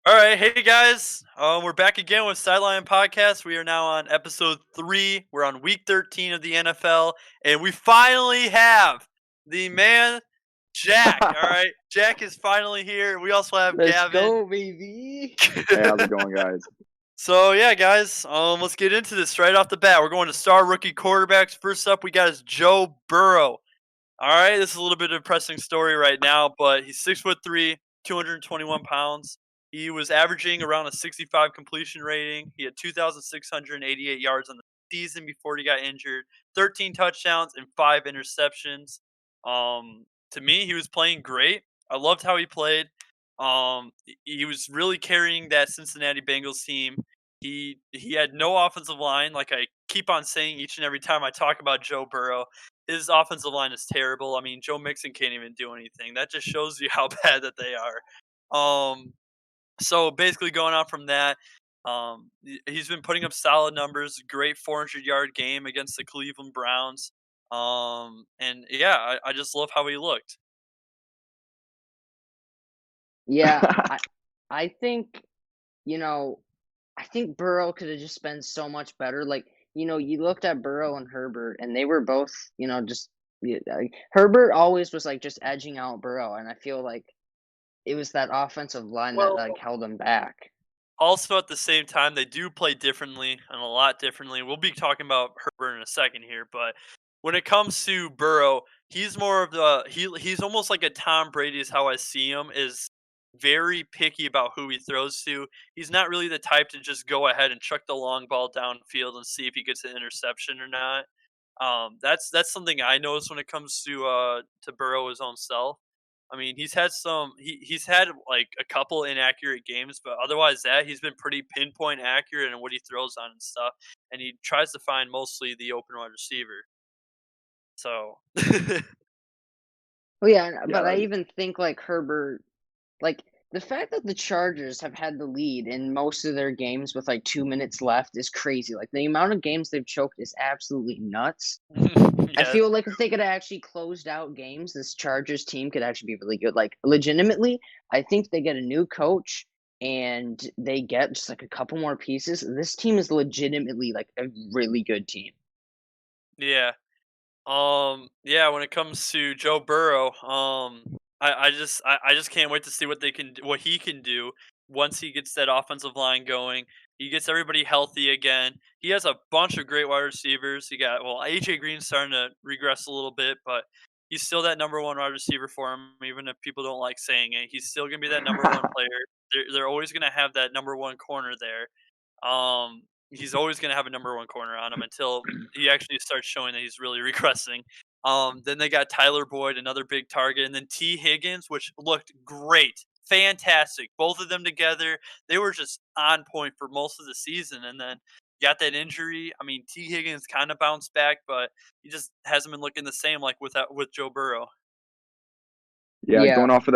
All right, hey guys, we're back again with Sidelion Podcast. We are now on episode 3. We're on week 13 of the NFL, and we finally have the man, Jack. All right, Jack is finally here. We also have Let's Gavin. go, baby. Hey, how's it going, guys? So yeah, guys, let's get into this right off the bat. We're going to star rookie quarterbacks. First up, we got is Joe Burrow. All right, this is a little bit of a depressing story right now, but he's 6'3", 221 pounds. He was averaging around a 65 completion rating. He had 2,688 yards on the season before he got injured, 13 touchdowns and 5 interceptions. To me, he was playing great. I loved how he played. He was really carrying that Cincinnati Bengals team. He had no offensive line, like I keep on saying each and every time I talk about Joe Burrow. His offensive line is terrible. I mean, Joe Mixon can't even do anything. That just shows you how bad that they are. So basically, going on from that, he's been putting up solid numbers. Great 400-yard game against the Cleveland Browns. And yeah, I just love how he looked. Yeah, I think, I think Burrow could have just been so much better. Like, you looked at Burrow and Herbert, and they were both, Herbert always was like just edging out Burrow, and I feel like it was that offensive line that Well, like held him back. also at the same time, they do play differently and a lot differently. We'll be talking about Herbert in a second here, but when it comes to Burrow, he's more of he's almost like a Tom Brady is how I see him, is very picky about who he throws to. He's not really the type to just go ahead and chuck the long ball downfield and see if he gets an interception or not. That's something I notice when it comes to Burrow his own self. I mean, he's had like a couple inaccurate games, but otherwise that he's been pretty pinpoint accurate in what he throws on and stuff, and he tries to find mostly the open wide receiver. So Well, yeah, Yeah, but I even think like Herbert, like the fact that the Chargers have had the lead in most of their games with like 2 minutes left is crazy. Like the amount of games they've choked is absolutely nuts. I yeah, feel like if they could have actually closed out games, this Chargers team could actually be really good. Like legitimately, I think they get a new coach and they get just like a couple more pieces. This team is legitimately like a really good team. yeah. Yeah, when it comes to Joe Burrow, I just can't wait to see what he can do once he gets that offensive line going. He gets everybody healthy again. He has a bunch of great wide receivers. He got AJ Green's starting to regress a little bit, but he's still that number one wide receiver for him, even if people don't like saying it. He's still gonna be that number one player. They're always gonna have that number one corner there. He's always going to have a number one corner on him until he actually starts showing that he's really regressing. Then they got Tyler Boyd, another big target, and then T. Higgins, which looked great, fantastic. Both of them together, they were just on point for most of the season. And then got that injury. I mean, T. Higgins kind of bounced back, but he just hasn't been looking the same like with Joe Burrow. yeah, Yeah. going off of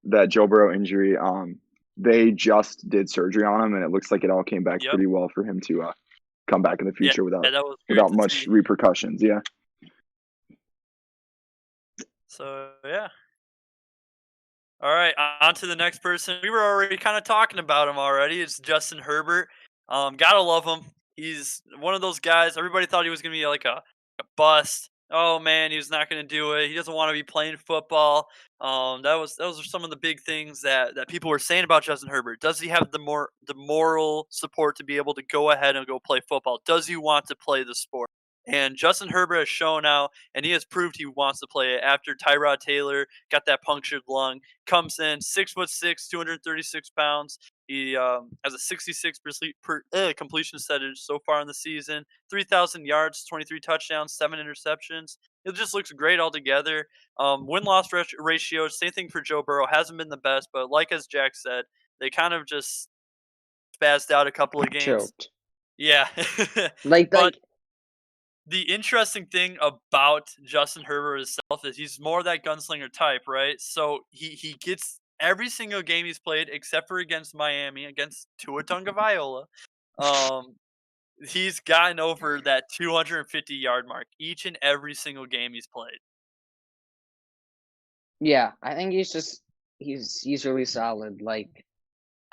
that Joe Burrow injury, they just did surgery on him, and it looks like it all came back Yep. pretty well for him to come back in the Yeah, future without that was great to much see. repercussions. Yeah. So yeah. All right, on to the next person. We were already kind of talking about him already. It's Justin Herbert. Gotta love him. He's one of those guys. Everybody thought he was gonna be like a bust. Oh man, he was not gonna do it. He doesn't want to be playing football. Those are some of the big things that people were saying about Justin Herbert. Does he have the moral support to be able to go ahead and go play football? Does he want to play the sport? And Justin Herbert has shown out, and he has proved he wants to play it after Tyrod Taylor got that punctured lung. Comes in 6'6", 236 pounds. He has a 66% completion percentage so far in the season. 3,000 yards, 23 touchdowns, 7 interceptions. It just looks great altogether. Win-loss ratio, same thing for Joe Burrow. Hasn't been the best, but like as Jack said, they kind of just spazzed out a couple of games. Choked. Yeah. Like But like the interesting thing about Justin Herbert himself is he's more that gunslinger type, right? So he gets every single game he's played except for against Miami, against Tua Tagovailoa. Um, he's gotten over that 250-yard mark each and every single game he's played. yeah, I think he's really solid. Like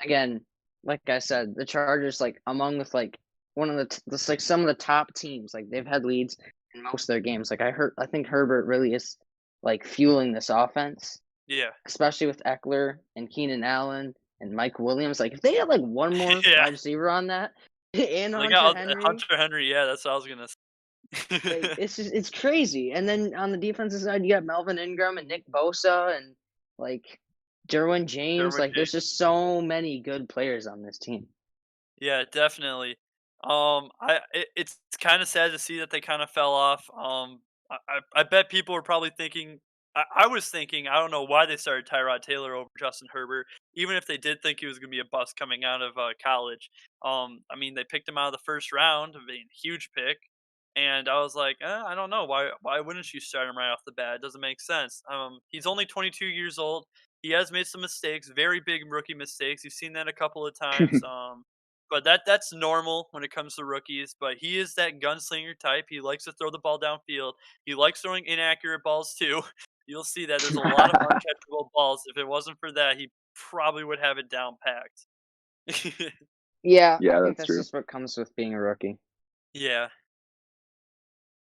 again, like I said, the Chargers like among with like one of the like some of the top teams. Like they've had leads in most of their games. Like I think Herbert really is like fueling this offense, Yeah. especially with Eckler and Keenan Allen and Mike Williams. Like if they had like one more Yeah. wide receiver on that and They Hunter got Henry, Hunter Henry. Yeah, that's what I was gonna like say. it's crazy. And then on the defensive side, you got Melvin Ingram and Nick Bosa and like Derwin James. Derwin Like there's James. just so many good players on this team. Yeah, definitely. It's kind of sad to see that they kind of fell off. I bet people were probably thinking. I was thinking. I don't know why they started Tyrod Taylor over Justin Herbert, even if they did think he was going to be a bust coming out of college. I mean, they picked him out of the first round, a huge pick, and I was like, I don't know why wouldn't you start him right off the bat? It doesn't make sense. He's only 22 years old. He has made some mistakes, very big rookie mistakes. You've seen that a couple of times. But that's normal when it comes to rookies. But he is that gunslinger type. He likes to throw the ball downfield. He likes throwing inaccurate balls too. You'll see that there's a lot of uncatchable balls. If it wasn't for that, he probably would have it down packed. Yeah, I Yeah, think that's that's true. just what comes with being a rookie. Yeah.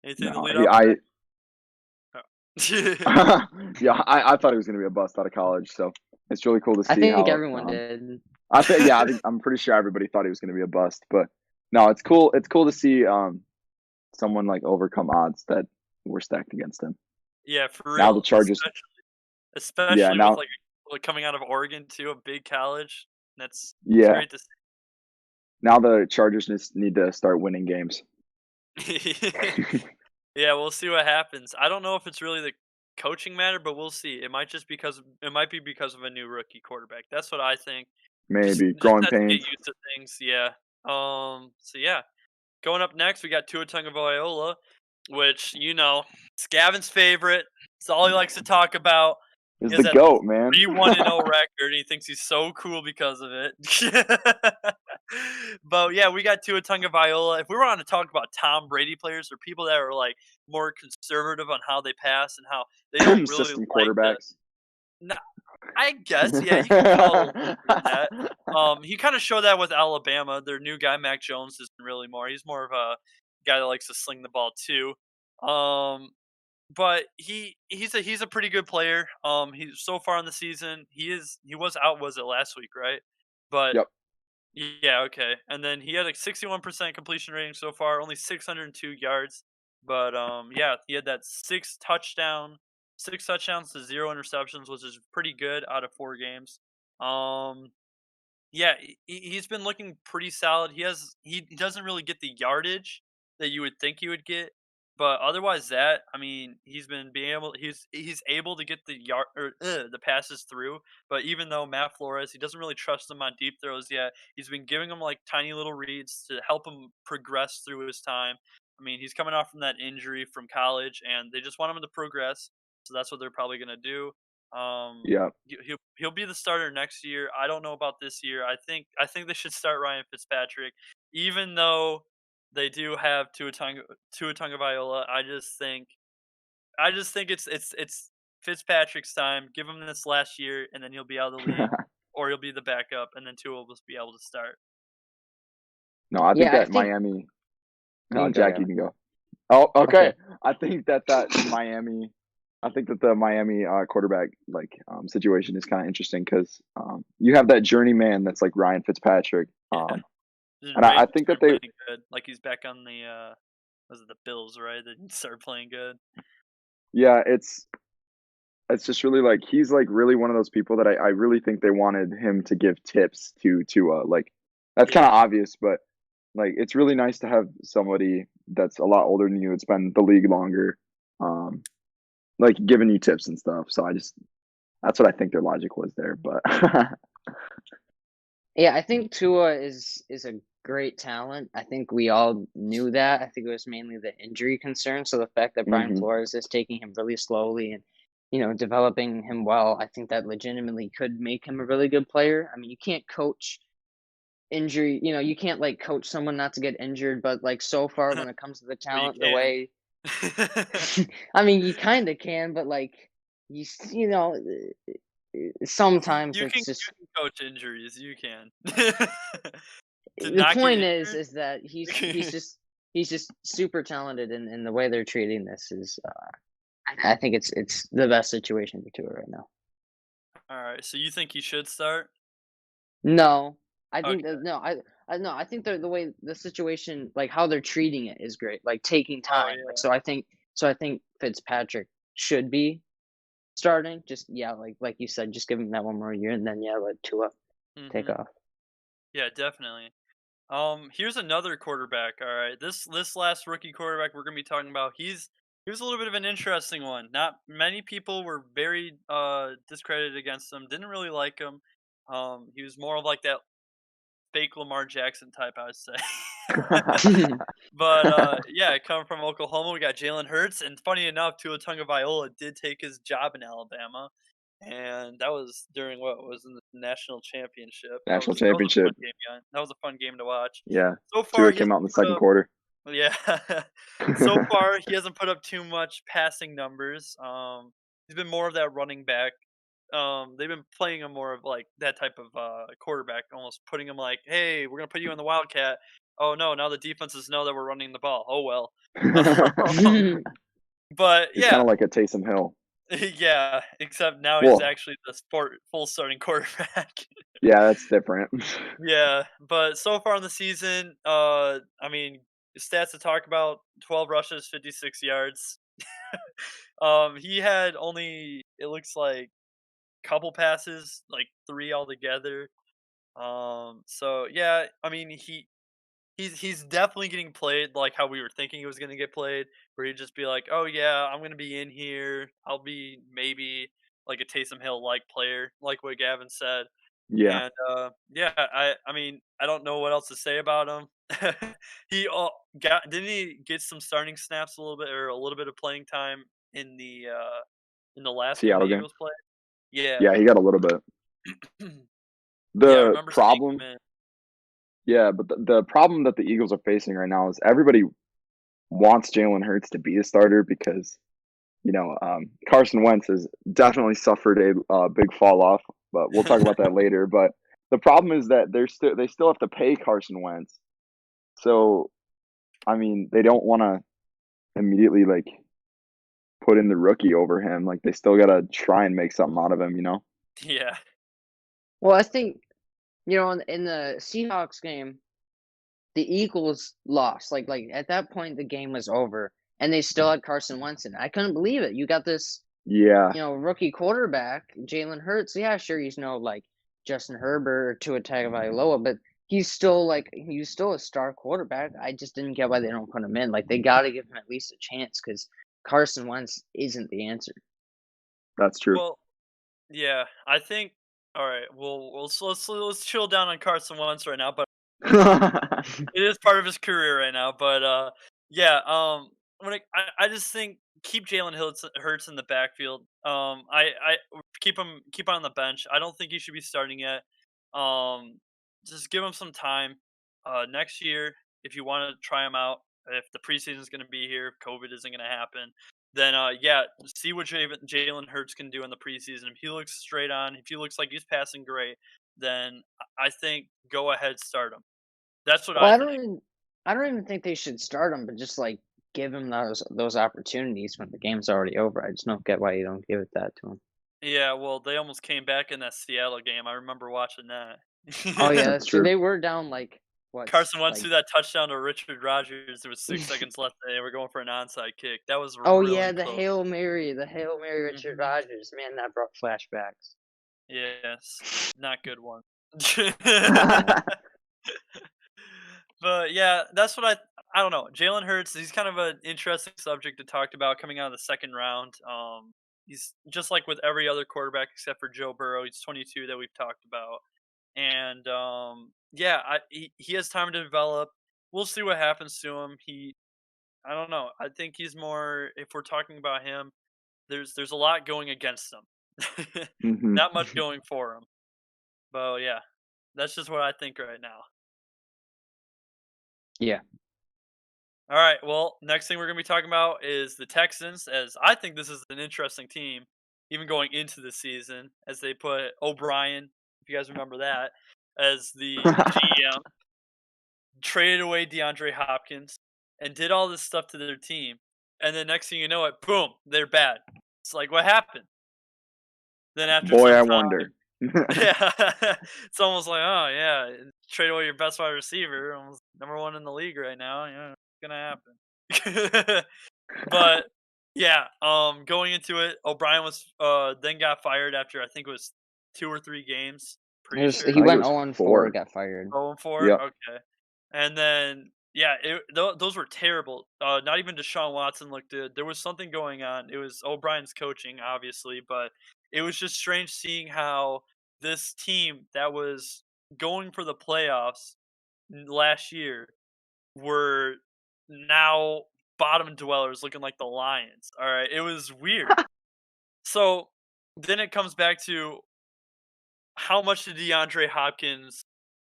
Anything to No, lead off? I with that? yeah, I thought he was going to be a bust out of college, so it's really cool to I see think how. everyone did. I'm pretty sure everybody thought he was going to be a bust, but no, it's cool. It's cool to see someone like overcome odds that were stacked against him. Yeah, for Now the real. Chargers, Especially with now like coming out of Oregon too, a big college. It's yeah, great to now the Chargers just need to start winning games. see. Yeah, we'll see what happens. I don't know if it's really the coaching matter, but we'll see. It might be because of a new rookie quarterback. That's what I think. Maybe Just growing has to get pains. used to things. Yeah. So yeah, going up next, we got Tua Tagovailoa, which it's Gavin's favorite. It's all he likes to talk about. Is He has the that GOAT, man. 3-1-0 record, and he thinks he's so cool because of it. But yeah, we got Tua Tagovailoa. If we were on to talk about Tom Brady players or people that are like more conservative on how they pass and how they don't really System like the. quarterbacks. No, I guess yeah, you can call him that. He kind of showed that with Alabama. Their new guy Mac Jones isn't really more. He's more of a guy that likes to sling the ball too. Um, but he's a pretty good player. He's so far in the season, he was out, was it last week, right? But Yep. yeah, okay. And then he had a 61% completion rating so far, only 602 yards. But yeah, he had that six touchdowns to zero interceptions, which is pretty good out of 4 games. Um yeah, he's been looking pretty solid. He doesn't really get the yardage that you would think he would get, but otherwise that, I mean, he's able to get the passes through. But even though Matt Flores, he doesn't really trust him on deep throws yet. He's been giving him like tiny little reads to help him progress through his time. I mean, he's coming off from that injury from college, and they just want him to progress. So that's what they're probably gonna do. Yeah. He'll be the starter next year. I don't know about this year. I think they should start Ryan Fitzpatrick, even though they do have Tua Tagovailoa. I just think it's Fitzpatrick's time. Give him this last year, and then he'll be out of the league, or he'll be the backup, and then Tua will just be able to start. No, I think Yeah, I that think. Miami. You No, can go, Jack, you Gavin. can go. Oh, okay. Okay. I think that Miami. I think that the Miami quarterback situation is kind of interesting because you have that journeyman that's like Ryan Fitzpatrick, Yeah, just and wait I to think that start they playing good. Like he's back on the was it the Bills, right? That he started playing good. yeah, it's just really like he's like really one of those people that I really think they wanted him to give tips to like that's kind Yeah. of obvious, but like it's really nice to have somebody that's a lot older than you, it's been the league longer, um, like giving you tips and stuff. So that's what I think their logic was there, but Yeah, I think Tua is a great talent. I think we all knew that. I think it was mainly the injury concern. So the fact that Brian hmm Flores is taking him really slowly and developing him well, I think that legitimately could make him a really good player. I mean, you can't coach injury. You can't like coach someone not to get injured, but like so far when it comes to the But you talent, the can. way I mean, you kind of can, but like you know sometimes You it's can just coach injuries. You can. To the not get point injured. is that he's just super talented, and the way they're treating this is I think it's the best situation for Tua right now. All right. So you think he should start? No, I think Okay. that no, I think the way the situation, like how they're treating it, is great. Like taking Oh time. Like yeah. so I think Fitzpatrick should be starting. Just yeah, like you said, just give him that one more year, and then yeah, let Tua take Mhm. off. Yeah, definitely. Here's another quarterback. All right, this last rookie quarterback we're gonna be talking about. He was a little bit of an interesting one. Not many people were very discredited against him. Didn't really like him. He was more of like that fake Lamar Jackson type, I would say. But yeah, coming from Oklahoma, we got Jalen Hurts, and funny enough, Tua Tagovailoa did take his job in Alabama, and that was during what was in the national championship. National That was a fun championship. game. Yeah, that was a fun game to watch. Yeah. So far, Tua he came out hasn't in the put second up. quarter. Yeah, so far he hasn't put up too much passing numbers. He's been more of that running back. They've been playing him more of like that type of quarterback, almost putting him like, "Hey, we're gonna put you in the wildcat." Oh no, now the defenses know that we're running the ball. Oh well. But He's kind yeah, of like a Taysom Hill. yeah. Except now he's Well, actually the full starting quarterback. yeah, that's different. Yeah, but so far in the season, I mean, stats to talk about: 12 rushes, 56 yards. He had only, it looks like, couple passes, like 3 altogether. So yeah, I mean, he's definitely getting played like how we were thinking he was gonna get played, where he'd just be like, "Oh yeah, I'm gonna be in here. I'll be maybe like a Taysom Hill like player," like what Gavin said. Yeah. And yeah, I mean, I don't know what else to say about him. He got didn't he get some starting snaps a little bit, or a little bit of playing time in the last game the Seattle game. Eagles played? Yeah. Yeah, he got a little bit. Yeah, I The remember seeing him problem, in. yeah, but the problem that the Eagles are facing right now is everybody wants Jalen Hurts to be a starter because Carson Wentz has definitely suffered a big fall off, but we'll talk about that later. But the problem is that they still have to pay Carson Wentz, so I mean they don't want to immediately like put in the rookie over him. Like they still gotta try and make something out of him, you know? Yeah. Well, I think in the Seahawks game, the Eagles lost. Like at that point, the game was over, and they still had Carson Wentz in. I couldn't believe it. You got this, Yeah, rookie quarterback, Jalen Hurts. Yeah, sure, he's no like Justin Herbert or Tua Tagovailoa, but he's still a star quarterback. I just didn't get why they don't put him in. Like they got to give him at least a chance because Carson Wentz isn't the answer. that's true. Well, yeah, I think. All right. Well, let's chill down on Carson Wentz right now, but it is part of his career right now. But yeah. I just think keep Jalen Hurts in the backfield. I keep on the bench. I don't think he should be starting yet. Um, just give him some time. Next year, if you want to try him out, if the preseason is going to be here, if COVID isn't going to happen, then yeah, see what Jalen Hurts can do in the preseason. If he looks straight on, if he looks like he's passing great, then I think go ahead, start him. That's what Well, I think. I don't even think they should start him, but just like give him those opportunities when the game's already over. I just don't get why you don't give it that to him. Yeah, well, they almost came back in that Seattle game. I remember watching that. Oh yeah, that's true. True. They were down like what, Carson Wentz like threw that touchdown to Richard Rodgers. There was 6 seconds left, and they were going for an onside kick. That was oh yeah, really close. the Hail Mary Richard Hmm. Rodgers. Man, that brought flashbacks. Yes, not good one. No. But yeah, that's what I don't know. Jalen Hurts, he's kind of an interesting subject to talk about coming out of the second round. He's just like with every other quarterback except for Joe Burrow. He's 22 that we've talked about, and yeah, he has time to develop. We'll see what happens to him. I don't know. I think he's more. If we're talking about him, there's a lot going against him, hmm not much going for him. But yeah, that's just what I think right now. Yeah. All right. Well, next thing we're going to be talking about is the Texans, as I think this is an interesting team. even going into the season, as they put O'Brien, if you guys remember that, as the GM, traded away DeAndre Hopkins, and did all this stuff to their team. And then next thing you know, boom, they're bad. It's like, what happened? Then after Boy, some I time, wonder. yeah, it's almost like, oh yeah, trade away your best wide receiver, almost number one in the league right now. Yeah, it's gonna happen. But yeah, going into it, O'Brien was then got fired after I think it was 2 or 3 games. Pretty sure. He I think it went was 0-4, 4. got fired. 0-4. Yep. Okay, and then yeah, those were terrible. Not even Deshaun Watson looked good. There was something going on. It was O'Brien's coaching, obviously, but it was just strange seeing how this team that was going for the playoffs last year were now bottom dwellers looking like the Lions. All right. It was weird. So then it comes back to how much did DeAndre Hopkins,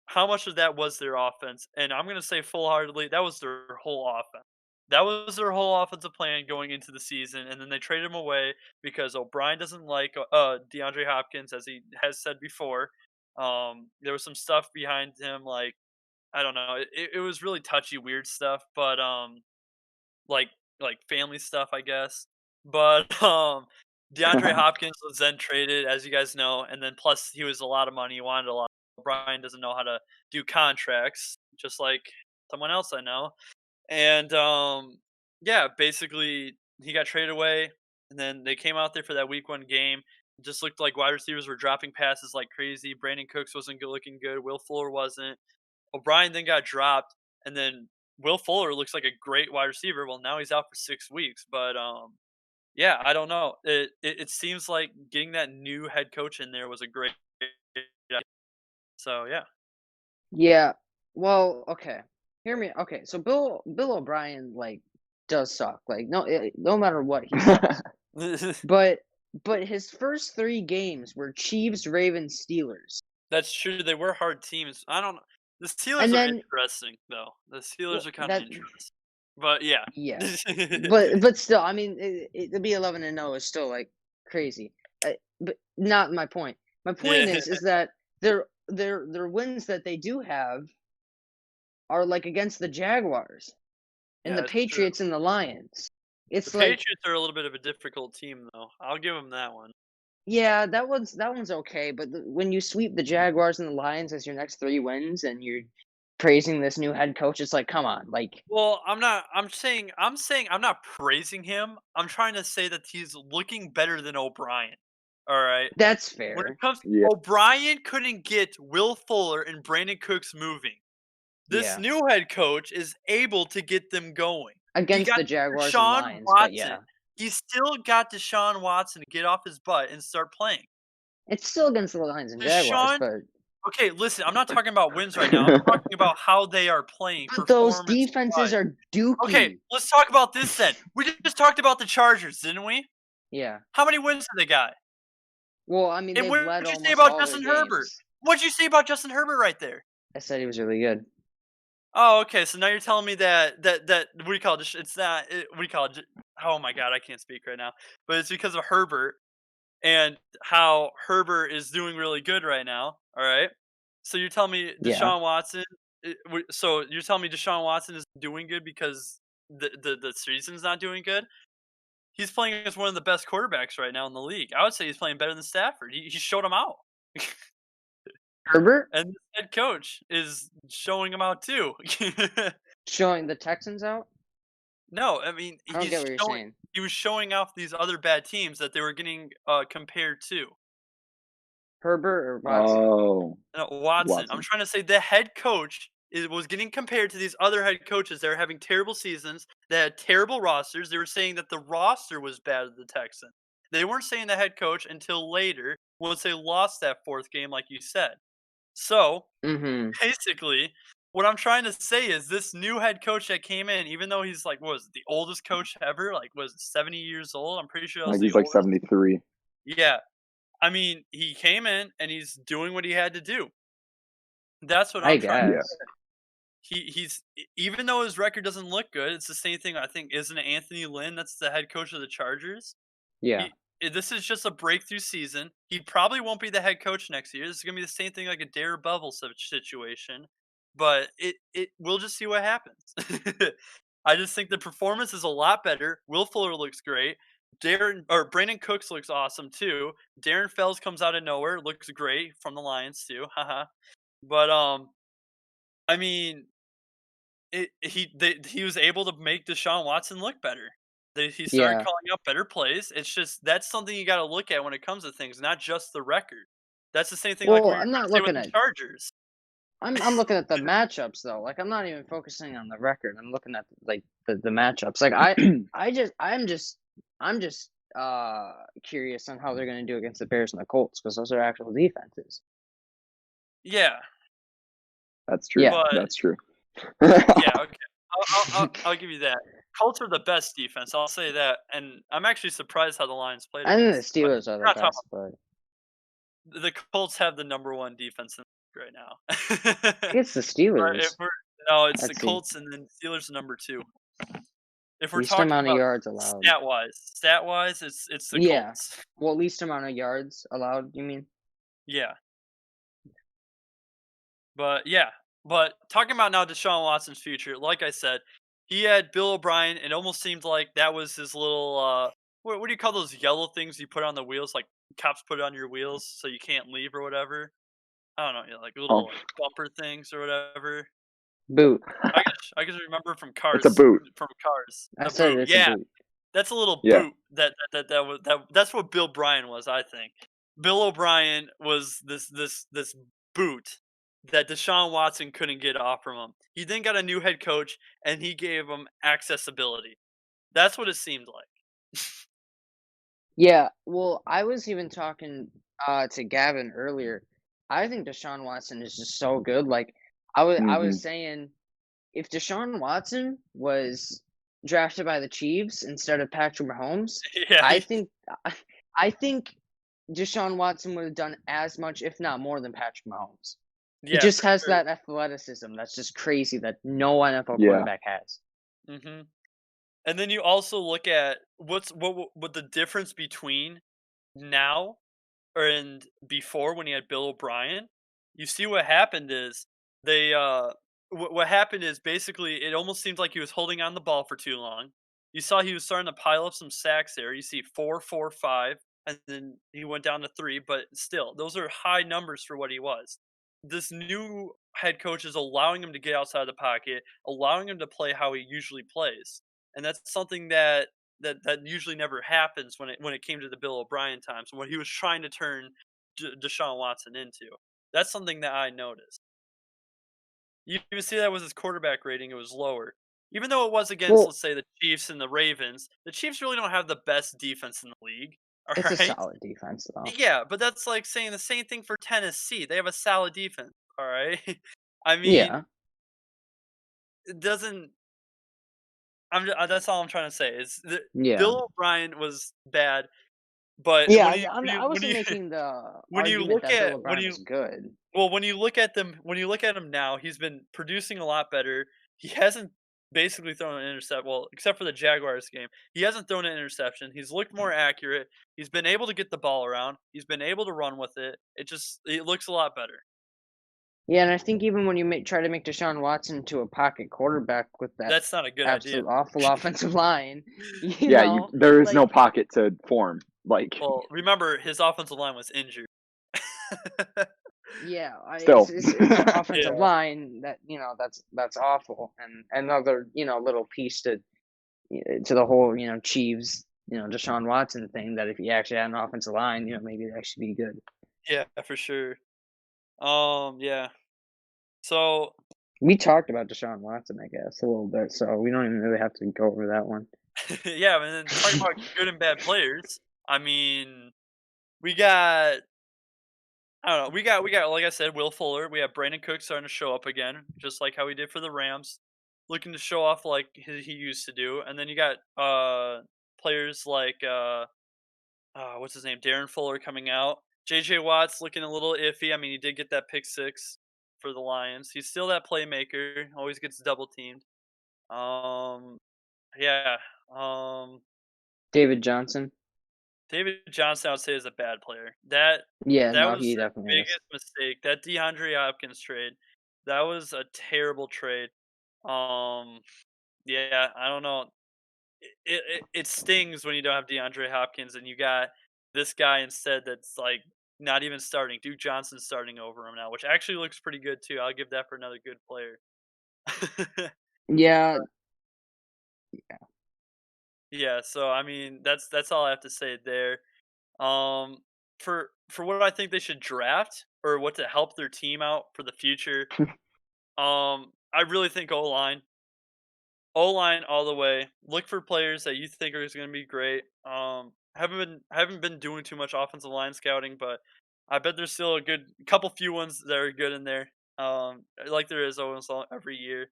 how much of that was their offense? And I'm going to say full heartedly, that was their whole offense. That was their whole offensive plan going into the season. And then they traded him away because O'Brien doesn't like DeAndre Hopkins, as he has said before. There was some stuff behind him, like, I don't know. It was really touchy, weird stuff, but like family stuff, I guess. But DeAndre Hopkins was then traded, as you guys know, and then plus he was a lot of money. He wanted a lot. Brian doesn't know how to do contracts, just like someone else I know. And yeah, basically he got traded away, and then they came out there for that week 1 game. It just looked like wide receivers were dropping passes like crazy. Brandon Cooks wasn't looking good. Will Fuller wasn't. O'Brien then got dropped, and then Will Fuller looks like a great wide receiver. Well, now he's out for 6 weeks, but yeah, I don't know. It seems like getting that new head coach in there was a great idea. So yeah. Yeah. Well, okay. Hear me. Okay, so Bill O'Brien does suck. Like no matter what he sucks. But his first 3 games were Chiefs, Ravens, Steelers. That's true. They were hard teams. I don't know. The Steelers And are then interesting though. The Steelers well, are kind of that interesting. But yeah. yeah. But still, I mean, to be 11-0 is still like crazy. But not my point. My point Yeah. is that their wins that they do have are like against the Jaguars and Yeah, the it's true. Patriots and the Lions. The It's like, Patriots are a little bit of a difficult team though. I'll give them that one. yeah, that one's okay. But when you sweep the Jaguars and the Lions as your next 3 wins, and you're praising this new head coach, it's like, come on, like Well, I'm not. I'm saying I'm not praising him. I'm trying to say that he's looking better than O'Brien. All right. that's When it fair. comes, Yeah. O'Brien couldn't get Will Fuller and Brandon Cooks moving. This Yeah, new head coach is able to get them going. He against got the Jaguars and Deshaun Lions, but yeah, Watson. He still got Deshaun Watson to get off his butt and start playing. it's still against the Lions and Jaguars, Deshaun. but Okay, listen. I'm not talking about wins right now. I'm talking about how they are playing, those performance defenses wise. are Okay, dookie. let's talk about this then. We just talked about the Chargers, didn't we? Yeah. How many wins have they got? Well, I mean, And they've what led did you say almost about all their Justin Herbert? games. What did you say about Justin Herbert right there? I said he was really good. Oh, okay. So now you're telling me that what do you call it? It's not. What do you call it? Oh my God, I can't speak right now. But it's because of Herbert and how Herbert is doing really good right now. All right. So you're telling me Yeah. Deshaun Watson. So you're telling me Deshaun Watson is doing good because the season's not doing good? He's playing against one of the best quarterbacks right now in the league. I would say he's playing better than Stafford. He showed him out. Herbert And this head coach is showing him out too. showing the Texans out? No, I mean I don't get what you're saying. he was showing off these other bad teams that they were getting compared to. Herbert or Watson? Oh, No, Watson. I'm Watson. trying to say the head coach was getting compared to these other head coaches that are having terrible seasons, that had terrible rosters. They were saying that the roster was bad at the Texans. They weren't saying the head coach until later, once they lost that 4th game, like you said. So Mm-hmm. basically, what I'm trying to say is this new head coach that came in, even though he's like, what was it, the oldest coach ever? Like, was it 70 years old? I'm pretty sure that was Like the he's like oldest. 73. Yeah. I mean, he came in and he's doing what he had to do. That's what I I'm trying to guess. say. He's even though his record doesn't look good, it's the same thing. I think isn't it Anthony Lynn that's the head coach of the Chargers? Yeah. this is just a breakthrough season. He probably won't be the head coach next year. This is gonna be the same thing like a Dare Bubble situation, but we'll just see what happens. I just think the performance is a lot better. Will Fuller looks great. Brandon Cooks looks awesome too. Darren Fells comes out of nowhere, looks great from the Lions too. Haha. But I mean, he was able to make Deshaun Watson look better. He started Yeah. calling out better plays. It's just that's something you got to look at when it comes to things, not just the record. That's the same thing like Well, we were I'm trying not to say with looking the at Chargers. I'm looking at the matchups though. Like I'm not even focusing on the record. I'm looking at like the matchups. Like I'm just curious on how they're going to do against the Bears and the Colts because those are actual defenses. Yeah, That's true. Yeah. but That's true. yeah, okay, I'll give you that. Colts are the best defense. I'll say that, and I'm actually surprised how the Lions played I think the against them, but Steelers are we're the not talking best, but about the Colts have the number one defense in the league right I now. think it's the But if Steelers. no, it's the Let's see. Colts and then Steelers are number two. If we're Least talking amount of about yards allowed. stat wise, it's the Yeah. Colts. Well, least amount of yards allowed. You mean? Yeah, but talking about now Deshaun Watson's future, like I said, he had Bill O'Brien. It almost seemed like that was his little what do you call those yellow things you put on the wheels? Like cops put on your wheels so you can't leave or whatever. I don't know, like Oh, little like bumper things or whatever. Boot. I can remember from it's a boot. Cars. I The said boot, it's a yeah. boot. That's a little Yeah. boot that's what Bill Bryan was, I think. Bill O'Brien was this boot that Deshaun Watson couldn't get off from him. He then got a new head coach and he gave him accessibility. That's what it seemed like. Yeah, well, I was even talking to Gavin earlier. I think Deshaun Watson is just so good. Like I Hmm. was saying, if Deshaun Watson was drafted by the Chiefs instead of Patrick Mahomes, Yeah, I think I think Deshaun Watson would have done as much, if not more, than Patrick Mahomes. He yeah, just for has sure. that athleticism that's just crazy that no NFL Yeah. quarterback has. Hmm. And then you also look at what the difference between now and before when he had Bill O'Brien. You see what happened is they what happened is basically it almost seems like he was holding on the ball for too long. You saw he was starting to pile up some sacks there. You see 4, 4, 5, and then he went down to 3, but still, those are high numbers for what he was. This new head coach is allowing him to get outside the pocket, allowing him to play how he usually plays. And that's something that usually never happens when it came to the Bill O'Brien times, what he was trying to turn Deshaun Watson into. That's something that I noticed. You even see that with his quarterback rating; it was lower, even though it was against, Well, let's say, the Chiefs and the Ravens. The Chiefs really don't have the best defense in the league. All it's a right, solid defense though. yeah, but that's like saying the same thing for Tennessee. They have a solid defense. All right, I mean, Yeah, it doesn't. That's all I'm trying to say. Is that yeah. Bill O'Brien was bad. But Yeah, when you when you I when wasn't you making the when you argument look that Bill at O'Brien was good. when you look at him now, he's been producing a lot better. He hasn't basically thrown an intercept well, except for the Jaguars game. He hasn't thrown an interception. He's looked more accurate. He's been able to get the ball around. He's been able to run with it. It looks a lot better. Yeah, and I think even when you try to make Deshaun Watson to a pocket quarterback with that That's not a good idea. absolute awful offensive line, you Yeah. know, There is no like pocket to form. Like Well, remember his offensive line was injured. yeah, still. it's the Yeah, offensive line that that's awful, and another little piece to the whole Chiefs Deshaun Watson thing that if he actually had an offensive line, maybe it'd actually be good. yeah, for sure. Yeah. So We talked about Deshaun Watson, I guess, a little bit, so we don't even really have to go over that one. yeah, and then talking about good and bad players. I mean, we got I don't know. We got like I said, Will Fuller. We have Brandon Cook starting to show up again, just like how he did for the Rams, looking to show off like he used to do. And then you got players like what's his name, Darren Fuller coming out. J.J. Watt's looking a little iffy. I mean, he did get that pick six for the Lions. He's still that playmaker. Always gets double teamed. Um, yeah. Um, David Johnson. David Johnson, I would say, is a bad player. That Yeah, that no, was he their definitely is. biggest mistake. That DeAndre Hopkins trade, that was a terrible trade. Um, yeah, I don't know. It stings when you don't have DeAndre Hopkins and you got this guy instead that's like not even starting. Duke Johnson's starting over him now, which actually looks pretty good too. I'll give that for another good player. Yeah, Yeah, so I mean that's all I have to say there. Um, for what I think they should draft or what to help their team out for the future. I really think O line all the way. Look for players that you think are going to be great. Haven't been doing too much offensive line scouting, but I bet there's still a good couple few ones that are good in there. Like there is almost every year.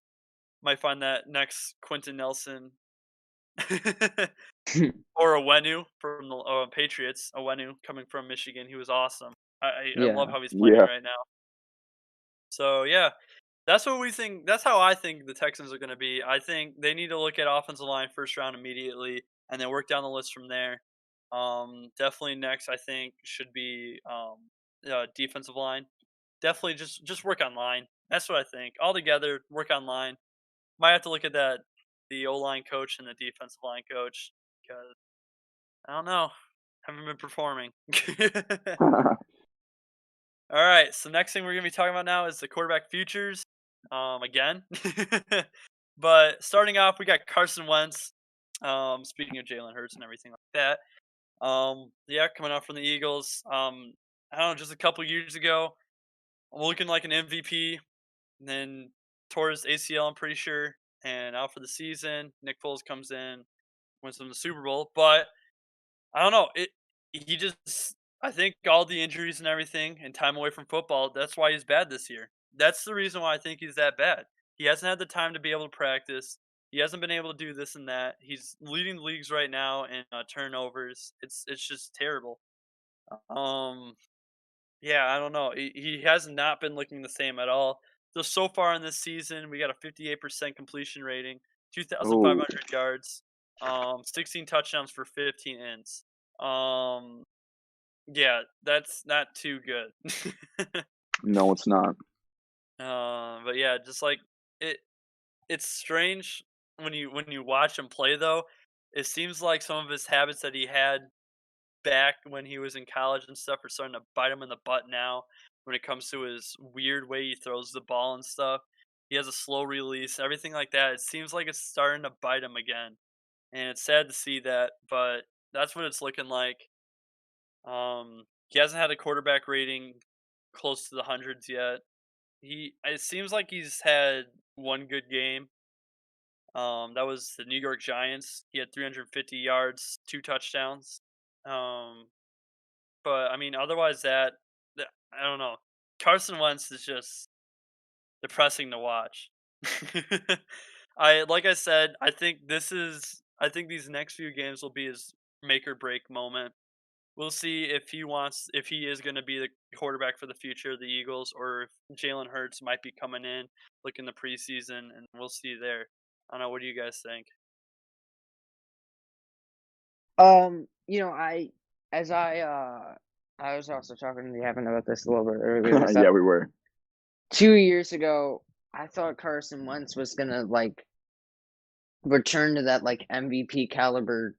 Might find that next Quentin Nelson or Owenu from the Patriots. Owenu coming from Michigan, he was awesome. I love yeah. how he's playing Yeah. right now. So yeah, that's what we think. That's how I think the Texans are going to be. I think they need to look at offensive line first round immediately, and then work down the list from there. Definitely next, I think should be defensive line. Definitely just work on line. That's what I think. All together, work on line. Might have to look at that the O line coach and the defensive line coach because I don't know, haven't been performing. All right, so next thing we're gonna be talking about now is the quarterback futures. Again, but starting off, we got Carson Wentz. Speaking of Jalen Hurts and everything like that. Yeah, coming out from the Eagles. I don't know, just a couple years ago, looking like an MVP, and then tore his ACL. I'm pretty sure, and out for the season. Nick Foles comes in, wins them the Super Bowl, but I don't know. He just I think all the injuries and everything and time away from football, that's why he's bad this year. That's the reason why I think he's that bad. He hasn't had the time to be able to practice. He hasn't been able to do this and that. He's leading the leagues right now in turnovers. It's just terrible. Um yeah, I don't know. He has not been looking the same at all. So far in this season, we got a 58% completion rating, Oh, 2,500 yards, 16 touchdowns for 15 ends. Um, yeah, that's not too good. no, it's not. But yeah, just like it, it's strange when you watch him play though. It seems like some of his habits that he had back when he was in college and stuff are starting to bite him in the butt now when it comes to his weird way he throws the ball and stuff. He has a slow release, everything like that. It seems like it's starting to bite him again. And it's sad to see that, but that's what it's looking like. He hasn't had a quarterback rating close to the hundreds yet. It seems like he's had one good game. That was the New York Giants. He had 350 yards, 2 touchdowns. Um, But, I mean, otherwise I don't know. Carson Wentz is just depressing to watch. Like I said, I think these next few games will be his make or break moment. We'll see if he is gonna be the quarterback for the future of the Eagles or if Jalen Hurts might be coming in, like, in the preseason, and we'll see there. I don't know, what do you guys think? I as I was also talking to Gavin about this a little bit earlier, is that Yeah, we were. 2 years ago, I thought Carson Wentz was gonna like return to that like MVP caliber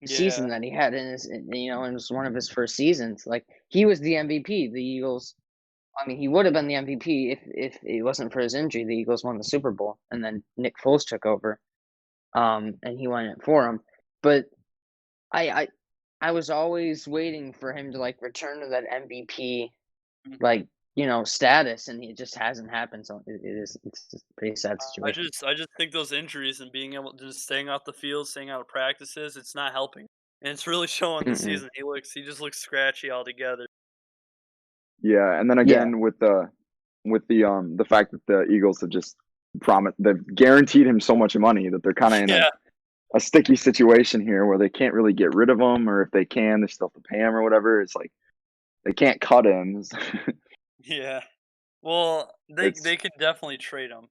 season Yeah. that he had in his, it was one of his first seasons. Like he was the MVP. The Eagles. I mean, he would have been the MVP if it wasn't for his injury. The Eagles won the Super Bowl, and then Nick Foles took over. And he won it for him. But I I I was always waiting for him to like return to that MVP like status, and it just hasn't happened. So it's just a pretty sad situation. I just think those injuries and being able to just staying off the field, staying out of practices, it's not helping. And it's really showing this Mm-mm. season. He just looks scratchy altogether. Yeah, and then Yeah, again with the fact that the Eagles have just promised they've guaranteed him so much money that they're kind of in Yeah, a sticky situation here where they can't really get rid of him, or if they can, they still have to pay him or whatever. It's like they can't cut him. yeah. Well, It's they could definitely trade him.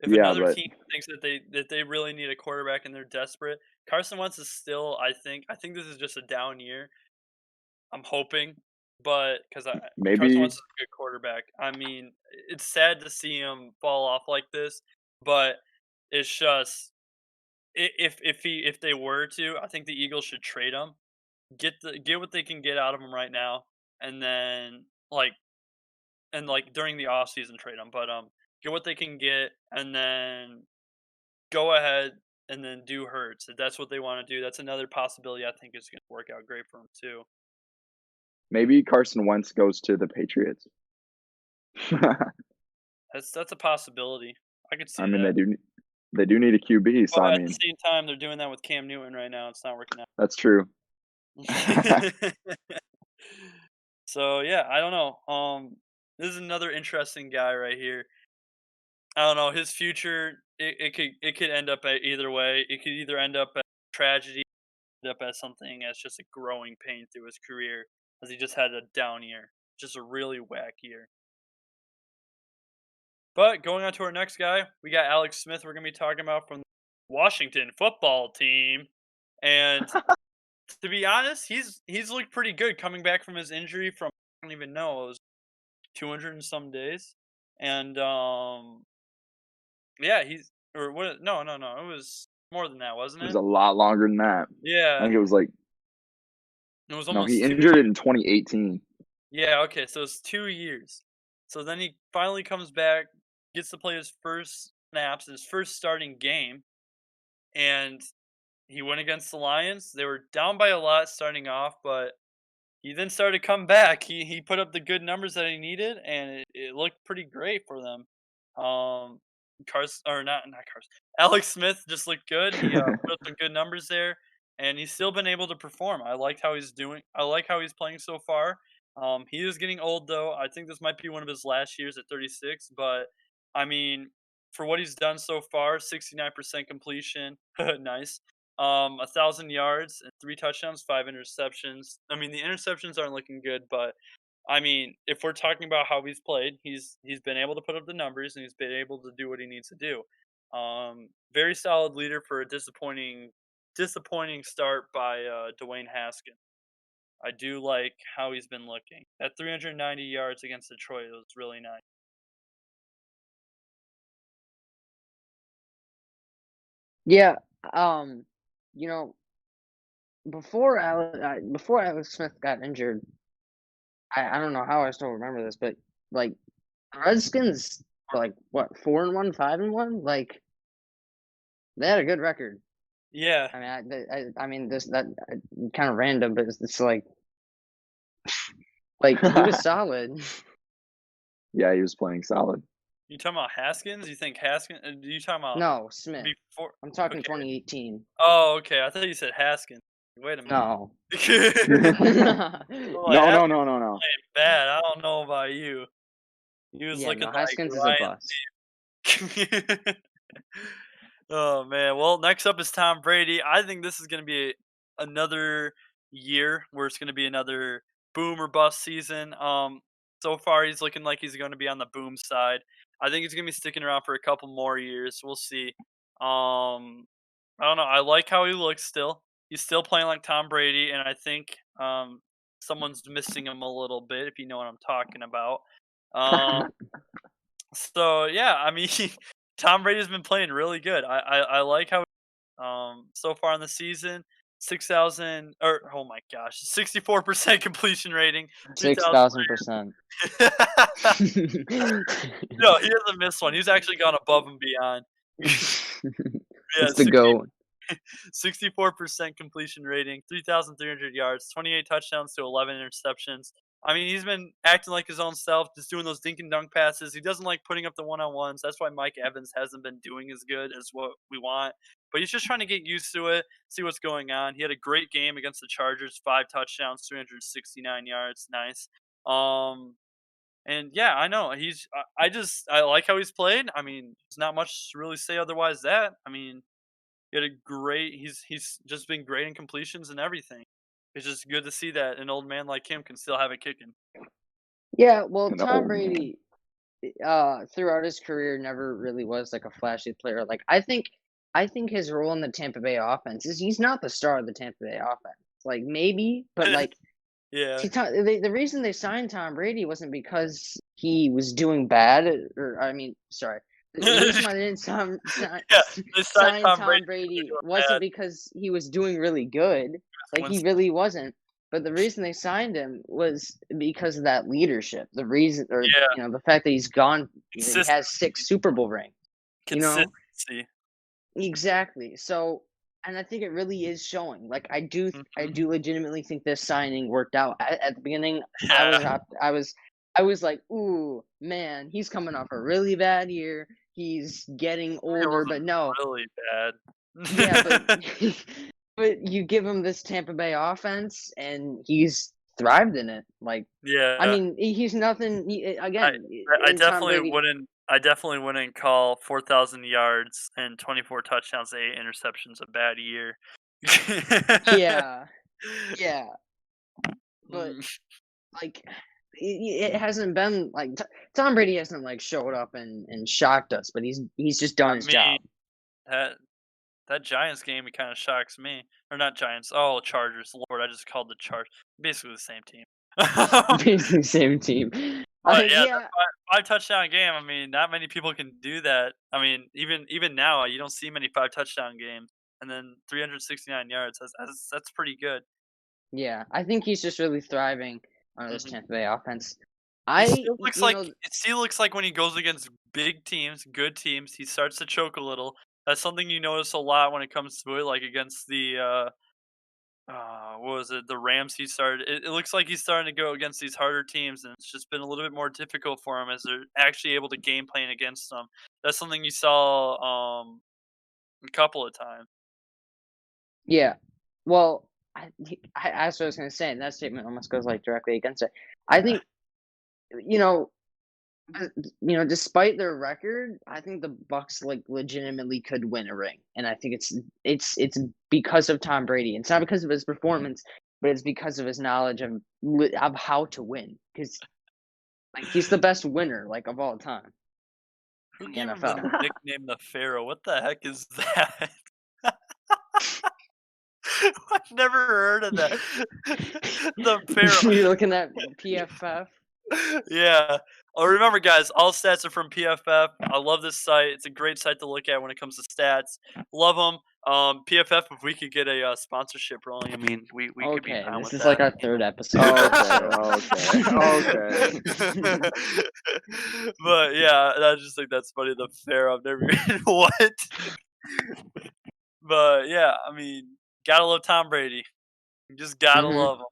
If Yeah, another but team thinks that they really need a quarterback and they're desperate, Carson Wentz is still, I think this is just a down year. I'm hoping, but because Carson maybe Wentz is a good quarterback. I mean, it's sad to see him fall off like this, but it's just if they were to, I think the Eagles should trade him, get what they can get out of him right now, and then during the offseason trade him, but get what they can get, and then go ahead and then do Hurts if that's what they want to do. That's another possibility. I think is going to work out great for him too. maybe Carson Wentz goes to the Patriots. That's a possibility. I could see I mean, that. they do need a QB, so But I at the mean, same time, they're doing that with Cam Newton right now. It's not working out. that's true. So yeah, I don't know. This is another interesting guy right here. I don't know his future. It could end up either way. It could either end up as tragedy, end up as something as just a growing pain through his career, as he just had a down year, just a really whack year. But going on to our next guy, we got Alex Smith. We're gonna be talking about from the Washington football team, and to be honest, he's looked pretty good coming back from his injury from I don't even know, it was 200 and some days. And yeah, he's or what no, it was more than that, wasn't It was it? a lot longer than that. I Yeah, think it was like it was no, he almost 2 injured it years. in 2018. Yeah, okay, so it's 2 years. So then he finally comes back, gets to play his first snaps, his first starting game, and he went against the Lions. They were down by a lot starting off, but he then started to come back. He put up the good numbers that he needed, and it looked pretty great for them. Carson or not Carson. Alex Smith just looked good. He put up some good numbers there, and he's still been able to perform. I liked how he's doing. I like how he's playing so far. He is getting old though. I think this might be one of his last years at 36. But I mean, for what he's done so far, 69% completion, nice. 1,000 yards and 3 touchdowns, 5 interceptions. I mean, the interceptions aren't looking good, but I mean, if we're talking about how he's played, he's been able to put up the numbers and he's been able to do what he needs to do. Very solid leader for a disappointing start by Dwayne Haskins. I do like how he's been looking. That 390 yards against Detroit was really nice. Yeah, you know, before Alex Smith got injured, I don't know how I still remember this, but like the Redskins were like what 4-1, 5-1, like they had a good record. Yeah, I mean, I mean this that kind of random, but it's like he was solid. Yeah, he was playing solid. you talking about Haskins? You think Haskins? You talking about No, Smith. before? I'm talking Okay. 2018. Oh, okay. I thought you said Haskins. Wait a minute. No. Boy, No, no, Haskins no, no, no. playing bad. I don't know about you. He was Yeah, looking no, like Haskins is a bust. Ryan. Oh man. Well, next up is Tom Brady. I think this is going to be another year where it's going to be another boom or bust season. So far he's looking like he's going to be on the boom side. I think he's going to be sticking around for a couple more years. We'll see. I don't know. I like how he looks still. He's still playing like Tom Brady, and I think someone's missing him a little bit, if you know what I'm talking about. Um, so yeah, I mean, Tom Brady's been playing really good. I like how so far in the season, 6,000 or oh my gosh, 64% completion rating, 3,000. 6,000%. No, he hasn't missed one. He's actually gone above and beyond. Yeah, It's the GOAT. 64% completion rating, 3,300 yards, 28 touchdowns to 11 interceptions. I mean, he's been acting like his own self, just doing those dink and dunk passes. He doesn't like putting up the one-on-ones. That's why Mike Evans hasn't been doing as good as what we want. But he's just trying to get used to it, see what's going on. He had a great game against the Chargers, 5 touchdowns, 369 yards, nice. And yeah, I know I like how he's played. I mean, there's not much to really say otherwise. That I mean, he had a great. He's just been great in completions and everything. It's just good to see that an old man like him can still have it kicking. Yeah, well, An Tom old man. Brady throughout his career never really was like a flashy player. Like I think his role in the Tampa Bay offense is he's not the star of the Tampa Bay offense. Like maybe, but like Yeah. the reason they signed Tom Brady wasn't because he was doing bad, or I mean, sorry. The reason why they didn't Yeah, they signed sign Tom Tom Brady Brady doing wasn't bad. because he was doing really good. Like he Winston. really wasn't. But the reason they signed him was because of that leadership. The reason, or Yeah. the fact that he Consist- has 6 Super Bowl rings. You know Consistency. exactly. So, and I think it really is showing. Like I Mhm. do legitimately think this signing worked out. At the beginning, Yeah. I was like, ooh man, he's coming off a really bad year. He's getting It older, wasn't but no, really bad. yeah, but but you give him this Tampa Bay offense, and he's thrived in it. Like, I Yeah. mean, he's nothing. I Again, I Tom definitely Brady. wouldn't I definitely wouldn't call 4,000 yards and 24 touchdowns, 8 interceptions a bad year. Yeah, yeah, but Mm, like, it hasn't been like Tom Brady hasn't like showed up and shocked us, but he's just done I his mean, job. that that Giants game, it kinda shocks me. Or not Giants, oh, Chargers, lord, I just called the Chargers basically the same team. Basically, same team. But yeah, that Yeah, 5 touchdown game, I mean, not many people can do that. I mean, even now, you don't see many 5 touchdown games, and then 369 yards, that's pretty good. yeah. I think he's just really thriving on this Mhm. Tampa Bay offense. He I, still looks you like know, it still looks like when he goes against big teams, good teams, he starts to choke a little. That's something you notice a lot when it comes to it, like against what was it? The Rams. He started. It looks like he's starting to go against these harder teams, and it's just been a little bit more difficult for him as they're actually able to game plan against them. That's something you saw a couple of times. yeah. Well, that's what I was gonna say, and that statement almost goes like directly against it. I think you know, despite their record, I think the Bucks like legitimately could win a ring, and I think it's because of Tom Brady. It's not because of his performance, but it's because of his knowledge of how to win. Because like he's the best winner like of all time Who in the gave him the NFL. nickname the Pharaoh? What the heck is that? I've never heard of that. The Pharaoh. You're looking at PFF. Yeah. Oh, remember, guys, all stats are from PFF. I love this site. It's a great site to look at when it comes to stats. Love them. PFF, if we could get a sponsorship rolling, I mean, we could be Okay, fine this with is like that. our third episode. Okay, okay. But yeah, I just think that's funny. The Pharaoh. I've never what? But yeah, I mean, gotta love Tom Brady. You just gotta Hmm. love him.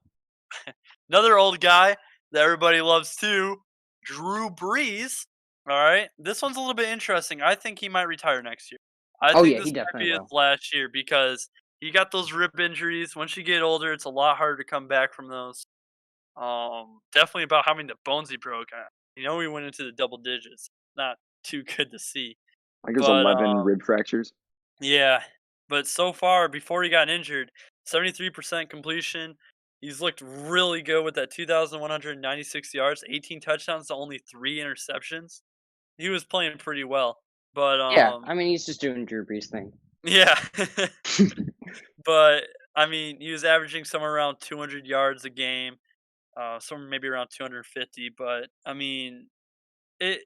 Another old guy that everybody loves too, Drew Brees. All right, this one's a little bit interesting. I think he might retire next year. I Oh think yeah, this he might definitely be his will. last year because he got those rib injuries. Once you get older, it's a lot harder to come back from those. Definitely about how many the bones he broke. He went into the double digits. Not too good to see, Like there's but 11 rib fractures. yeah, but so far before he got injured, 73% completion. He's looked really good with that 2,196 yards, 18 touchdowns to only 3 interceptions. He was playing pretty well. But Yeah, I mean he's just doing Drew Brees thing. yeah. But I mean, he was averaging somewhere around 200 yards a game, somewhere maybe around 250, but it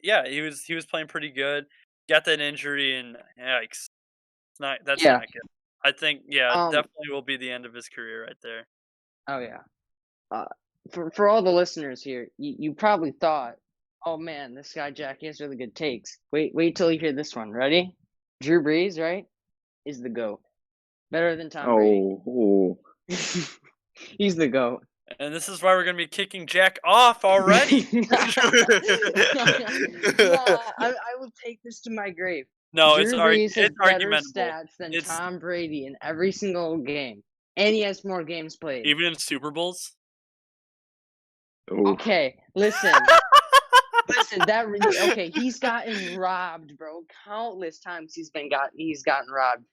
yeah, he was playing pretty good. Got that injury and yikes. That's Yeah. not good. I think, yeah, Um. definitely will be the end of his career right there. Oh yeah. Uh, for all the listeners here, you probably thought, oh man, this guy Jack he has really good takes. Wait till you hear this one. Ready? Drew Brees, right, is the GOAT. Better than Tom Brady. Oh. He's the GOAT. And this is why we're gonna be kicking Jack off already. Nah, I will take this to my grave. No, Drew Brees has it's better argumentable. stats than It's Tom Brady in every single game, and he has more games played. even in Super Bowls. Oh. Okay, listen. Listen, okay, he's gotten robbed, bro. Countless times he's gotten robbed.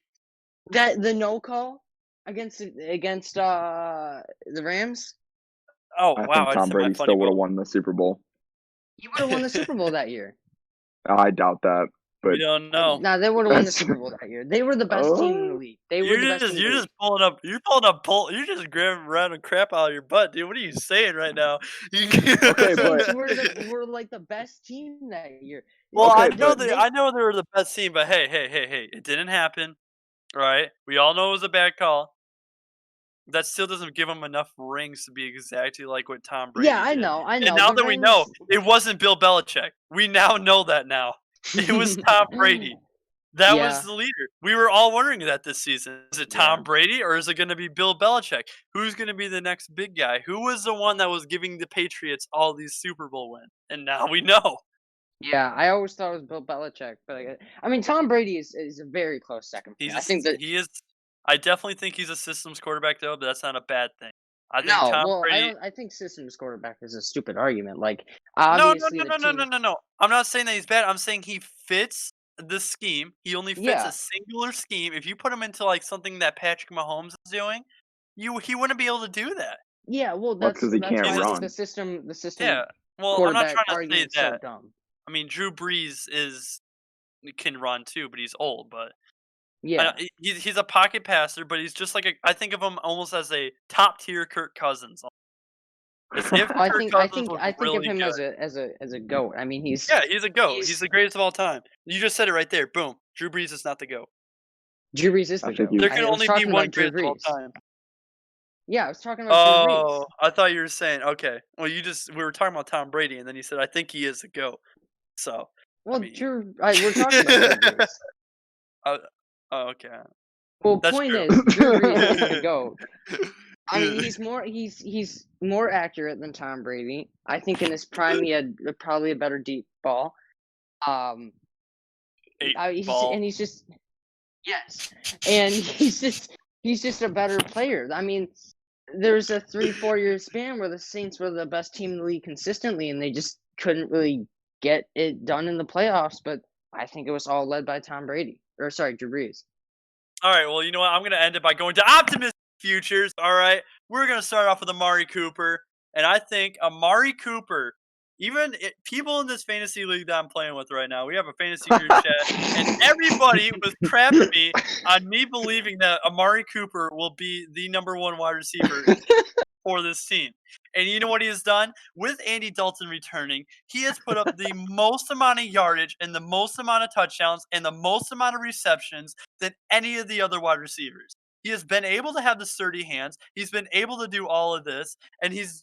That the no call against the Rams. Oh, I wow, think I just Tom hit my Brady funny still would have bone. won the Super Bowl. He would have won the Super Bowl that year. I doubt that. But We don't know. Nah, they would have won the That's- Super Bowl that year. They were the best team in the Oh. league. They were the best team in You're the just league. you're just grabbing random crap out of your butt, dude. What are you saying right now? Okay, but- We were like the best team that year. Well, Okay, I know but- I know they were the best team, but hey, it didn't happen. Right? We all know it was a bad call. That still doesn't give him enough rings to be exactly like what Tom Brady Yeah, I did. know. And now the that we know, rings- it wasn't Bill Belichick. We now know that now. It was Tom Brady. That Yeah. was the leader. We were all wondering that this season. Is it Tom Yeah. Brady or is it going to be Bill Belichick? Who's going to be the next big guy? Who was the one that was giving the Patriots all these Super Bowl wins? And now we know. Yeah, I always thought it was Bill Belichick, but I mean, Tom Brady is a very close second. He's I think that he is. I definitely think he's a systems quarterback though, but that's not a bad thing. I think no. Tom Well, Brady. I think systems quarterback is a stupid argument. Like No, obviously the team. no. I'm not saying that he's bad. I'm saying he fits the scheme. He only fits Yeah. a singular scheme. If you put him into like something that Patrick Mahomes is doing, he wouldn't be able to do that. Yeah, well, Well, that's 'cause he that's can't why I think run. the system Yeah. Well, I'm not quarterback trying to say argument so that. dumb. I mean, Drew Brees can run too, but he's old. But Yeah, he's a pocket passer, but he's just like I think of him almost as a top tier Kirk Cousins. As if I Kirk think Cousins was of really him good. as a goat. I mean, he's Yeah, he's a GOAT. He's he's- the greatest of all time. You just said it right there. Boom. Drew Brees is not the GOAT. Drew Brees is I the think goat. he- There I can was only be talking one about Drew greatest of all Brees. time. Yeah, I was talking about Drew Brees. Oh, I thought you were saying okay. Well, we were talking about Tom Brady, and then you said I think he is a GOAT. So Well, mean- we're talking about Drew Brees. oh, okay. Well, That's point true. is, Drew Brees is the goat. I mean, Yeah. he's more accurate than Tom Brady. I think in his prime he had probably a better deep ball. He's just yes, and he's just a better player. I mean, there's a 3-4 year span where the Saints were the best team in the league consistently, and they just couldn't really get it done in the playoffs. But I think it was all led by Tom Brady, or sorry, Drew Brees. All right. Well, you know what? I'm gonna end it by going to optimistic futures. All right. We're gonna start off with Amari Cooper, and I think Amari Cooper. People in this fantasy league that I'm playing with right now, we have a fantasy group chat, and everybody was crapping me on me believing that Amari Cooper will be the number one wide receiver for this team. And you know what he has done? With Andy Dalton returning, he has put up the most amount of yardage and the most amount of touchdowns and the most amount of receptions than any of the other wide receivers. He has been able to have the sturdy hands. He's been able to do all of this, and he's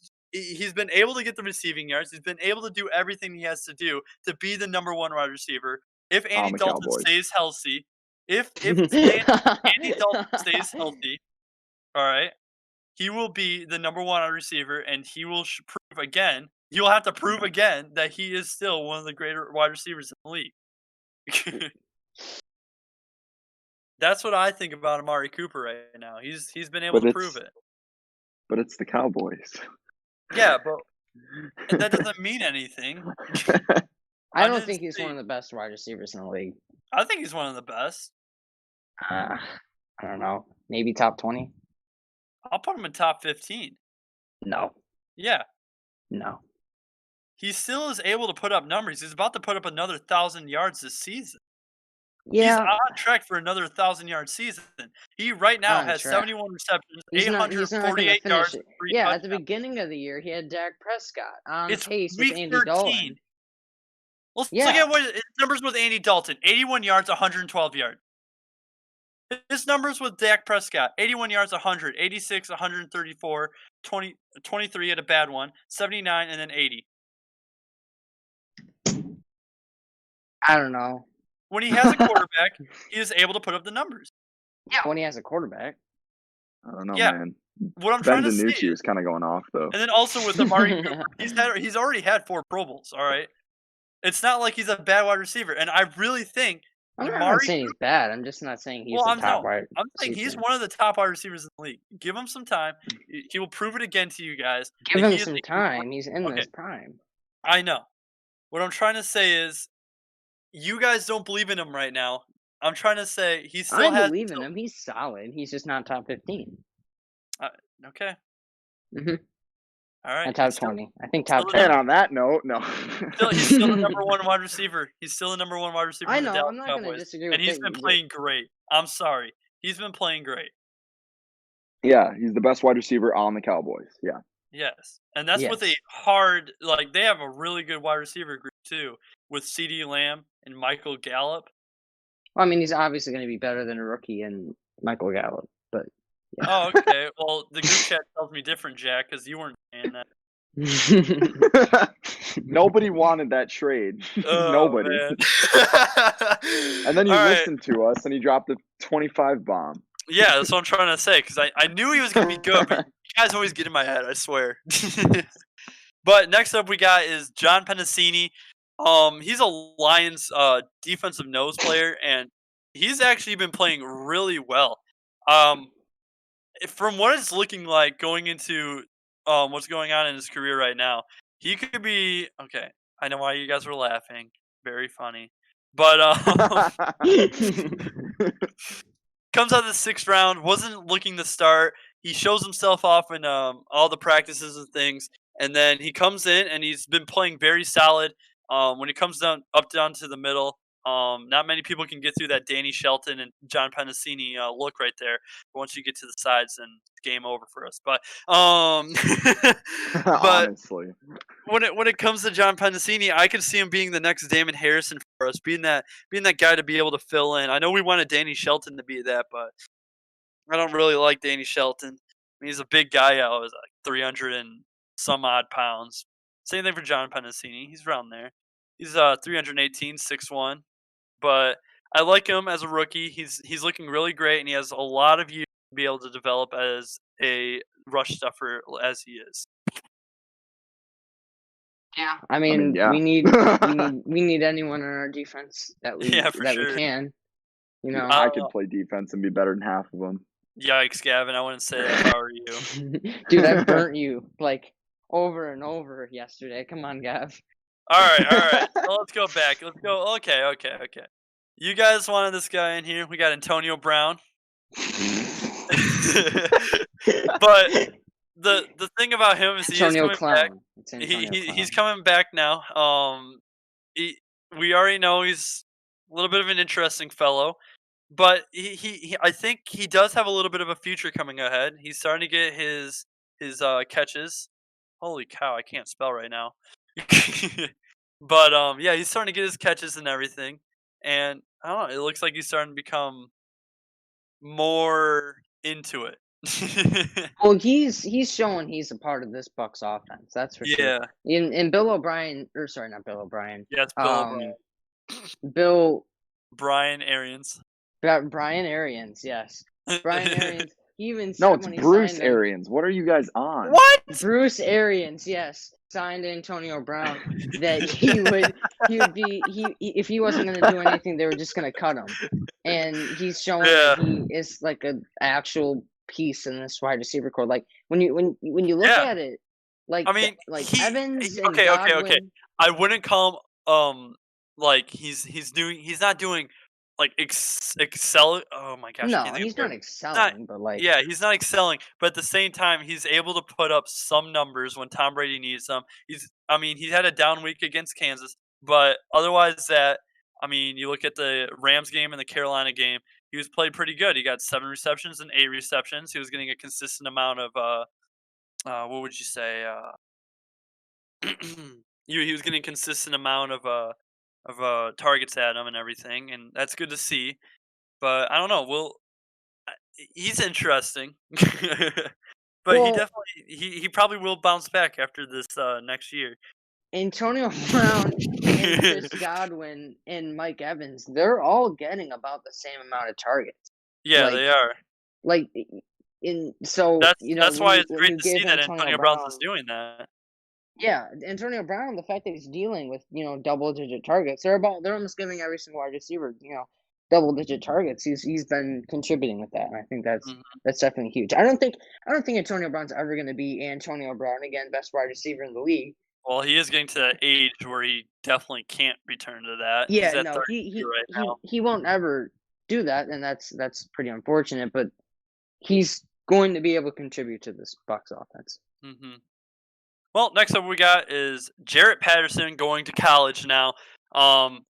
been able to get the receiving yards. He's been able to do everything he has to do to be the number one wide receiver. If Andy the Dalton Cowboys. stays healthy, if Andy Dalton stays healthy, all right, he will be the number one wide receiver, and he will prove again. He will have to prove again that he is still one of the greater wide receivers in the league. That's what I think about Amari Cooper right now. He's been able But to prove it. But it's the Cowboys. Yeah, but that doesn't mean anything. I I don't didn't think he's say- one of the best wide receivers in the league. I think he's one of the best. I don't know. Maybe top 20? I'll put him in top 15. No. Yeah, No. he still is able to put up numbers. He's about to put up another 1,000 yards this season. Yeah. He's on track for another 1,000-yard season. He right now On has track. 71 receptions, He's not going to 848 finish yards, it. and 3 Yeah, at the touchdowns. beginning of the year, he had Dak Prescott on It's pace with week Andy 13. Dalton. Let's Yeah. look at what his numbers with Andy Dalton: 81 yards, 112 yards. His numbers with Dak Prescott: 81 yards, 100, 86, 134, 23 had a bad one, 79, and then 80. I don't know. When he has a quarterback, he is able to put up the numbers. Yeah, when he has a quarterback. I don't know, Yeah. man. What I'm Ben trying to say DiNucci is, is kind of going off though. and then also with Amari Cooper, he's already had 4 Pro Bowls. All right, it's not like he's a bad wide receiver, and I really think I'm not Amari saying he's bad. I'm just not saying he's Well, the I'm top no, wide I'm saying he's receiver. one of the top wide receivers in the league. Give him some time. He will prove it again to you guys. Give that him he is some a- time. He's in Okay. his prime. I know. What I'm trying to say is, you guys don't believe in him right now. I'm trying to say he still I has. believe in him. He's solid. He's just not top 15. Okay. Mm-hmm. All right. And top He's still, 20. I think still top the 20. And 20. on that note, no. He's still the number one wide receiver. He's still the number one wide receiver I for the know. Dallas I'm not going to Cowboys, disagree and with he's it. been playing great. I'm sorry, he's been playing great. Yeah, he's the best wide receiver on the Cowboys. Yeah. Yes, and that's with a Yes. hard like they have a really good wide receiver group too, with CeeDee Lamb and Michael Gallup. Well, I mean, he's obviously going to be better than a rookie and Michael Gallup, but Oh, okay. Well, the group chat tells me different, Jack, because you weren't saying that. Nobody wanted that trade. Oh Nobody. man. And then he All right. listened to us and he dropped a 25 bomb. Yeah, that's what I'm trying to say because I knew he was gonna be good, but you guys always get in my head. I swear. But next up we got is John Pennicini. He's a Lions defensive nose player, and he's actually been playing really well. From what it's looking like going into what's going on in his career right now, he could be okay. I know why you guys were laughing. Very funny. But comes out of the 6th round, wasn't looking to start. He shows himself off in all the practices and things, and then he comes in and he's been playing very solid. When it comes down to the middle, not many people can get through that Danny Shelton and John Pennicini look right there. But once you get to the sides, then it's game over for us. But but Honestly. when it comes to John Pennicini, I could see him being the next Damon Harrison for us, being that guy to be able to fill in. I know we wanted Danny Shelton to be that, but I don't really like Danny Shelton. I mean, he's a big guy. I was like 300 and some odd pounds. Same thing for John Pennicini. He's around there. He's 318, 6'1". But I like him as a rookie. He's looking really great, and he has a lot of years to be able to develop as a rush stuffer as he is. yeah, I mean, yeah. we need anyone on our defense that we Yeah, for sure. we can. You know, I could play defense and be better than half of them. Yikes, Gavin! I wouldn't say that if I were you. dude, I burnt you like over and over yesterday. Come on, Gav. All right. So let's go back. Let's go. Okay. You guys wanted this guy in here. We got Antonio Brown. But the thing about him is he is Antonio coming back. Clown. It's Antonio He's Clown. coming back now. We already know he's a little bit of an interesting fellow, but he I think he does have a little bit of a future coming ahead. He's starting to get his catches. Holy cow, I can't spell right now. But yeah, he's starting to get his catches and everything, and I don't know. It looks like he's starting to become more into it. Well, he's showing he's a part of this Bucks offense. That's for sure. Yeah. In Bill O'Brien, or sorry, not Bill O'Brien. Yeah, it's Bill O'Brien. Bill Brian Arians. Brian Arians, yes. Brian Arians. He even said No, it's when he Bruce signed him- Arians. What are you guys on? What? Bruce Arians, yes, signed Antonio Brown. That he would be if he wasn't going to do anything, they were just going to cut him. And he's showing that he is like an actual piece in this wide receiver core. Like when you look at it, like I mean, Evans and okay. Godwin, I wouldn't call him like he's not doing like excel. Oh my gosh! No, I can't think he's of the word. not excelling, but like Yeah, he's not excelling, but at the same time, he's able to put up some numbers when Tom Brady needs them. I mean, he had a down week against Kansas, but otherwise, you look at the Rams game and the Carolina game, he was played pretty good. He got 7 receptions and 8 receptions. He was getting a consistent amount of what would you say? He was getting a consistent amount of targets at him and everything, and that's good to see. But I don't know. He's interesting, but he Well- definitely he probably will bounce back after this next year. Antonio Brown and Chris Godwin and Mike Evans, they're all getting about the same amount of targets. Yeah, Like, they are. Like That's why it's when great you to see give that Antonio Brown is doing that. Yeah, Antonio Brown, the fact that he's dealing with double-digit targets, they're almost giving every single wide receiver double-digit targets. He's been contributing with that, and I think that's definitely huge. I don't think Antonio Brown's ever going to be Antonio Brown again, best wide receiver in the league. Well, he is getting to that age where he definitely can't return to that. Yeah, He's at no, 32 right now. he won't ever do that, and that's pretty unfortunate. But he's going to be able to contribute to this Bucs offense. Mm-hmm. Well, next up we got is Jarrett Patterson going to college now.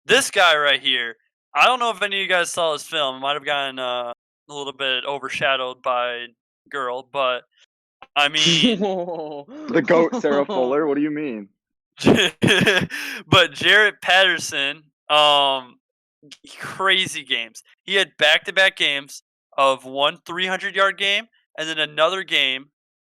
This guy right here, I don't know if any of you guys saw his film. It might have gotten a little bit overshadowed by Girl, but I mean, The GOAT, Sarah Fuller. What do you mean? but Jarrett Patterson, crazy games. He had back-to-back games of one 300-yard game and then another game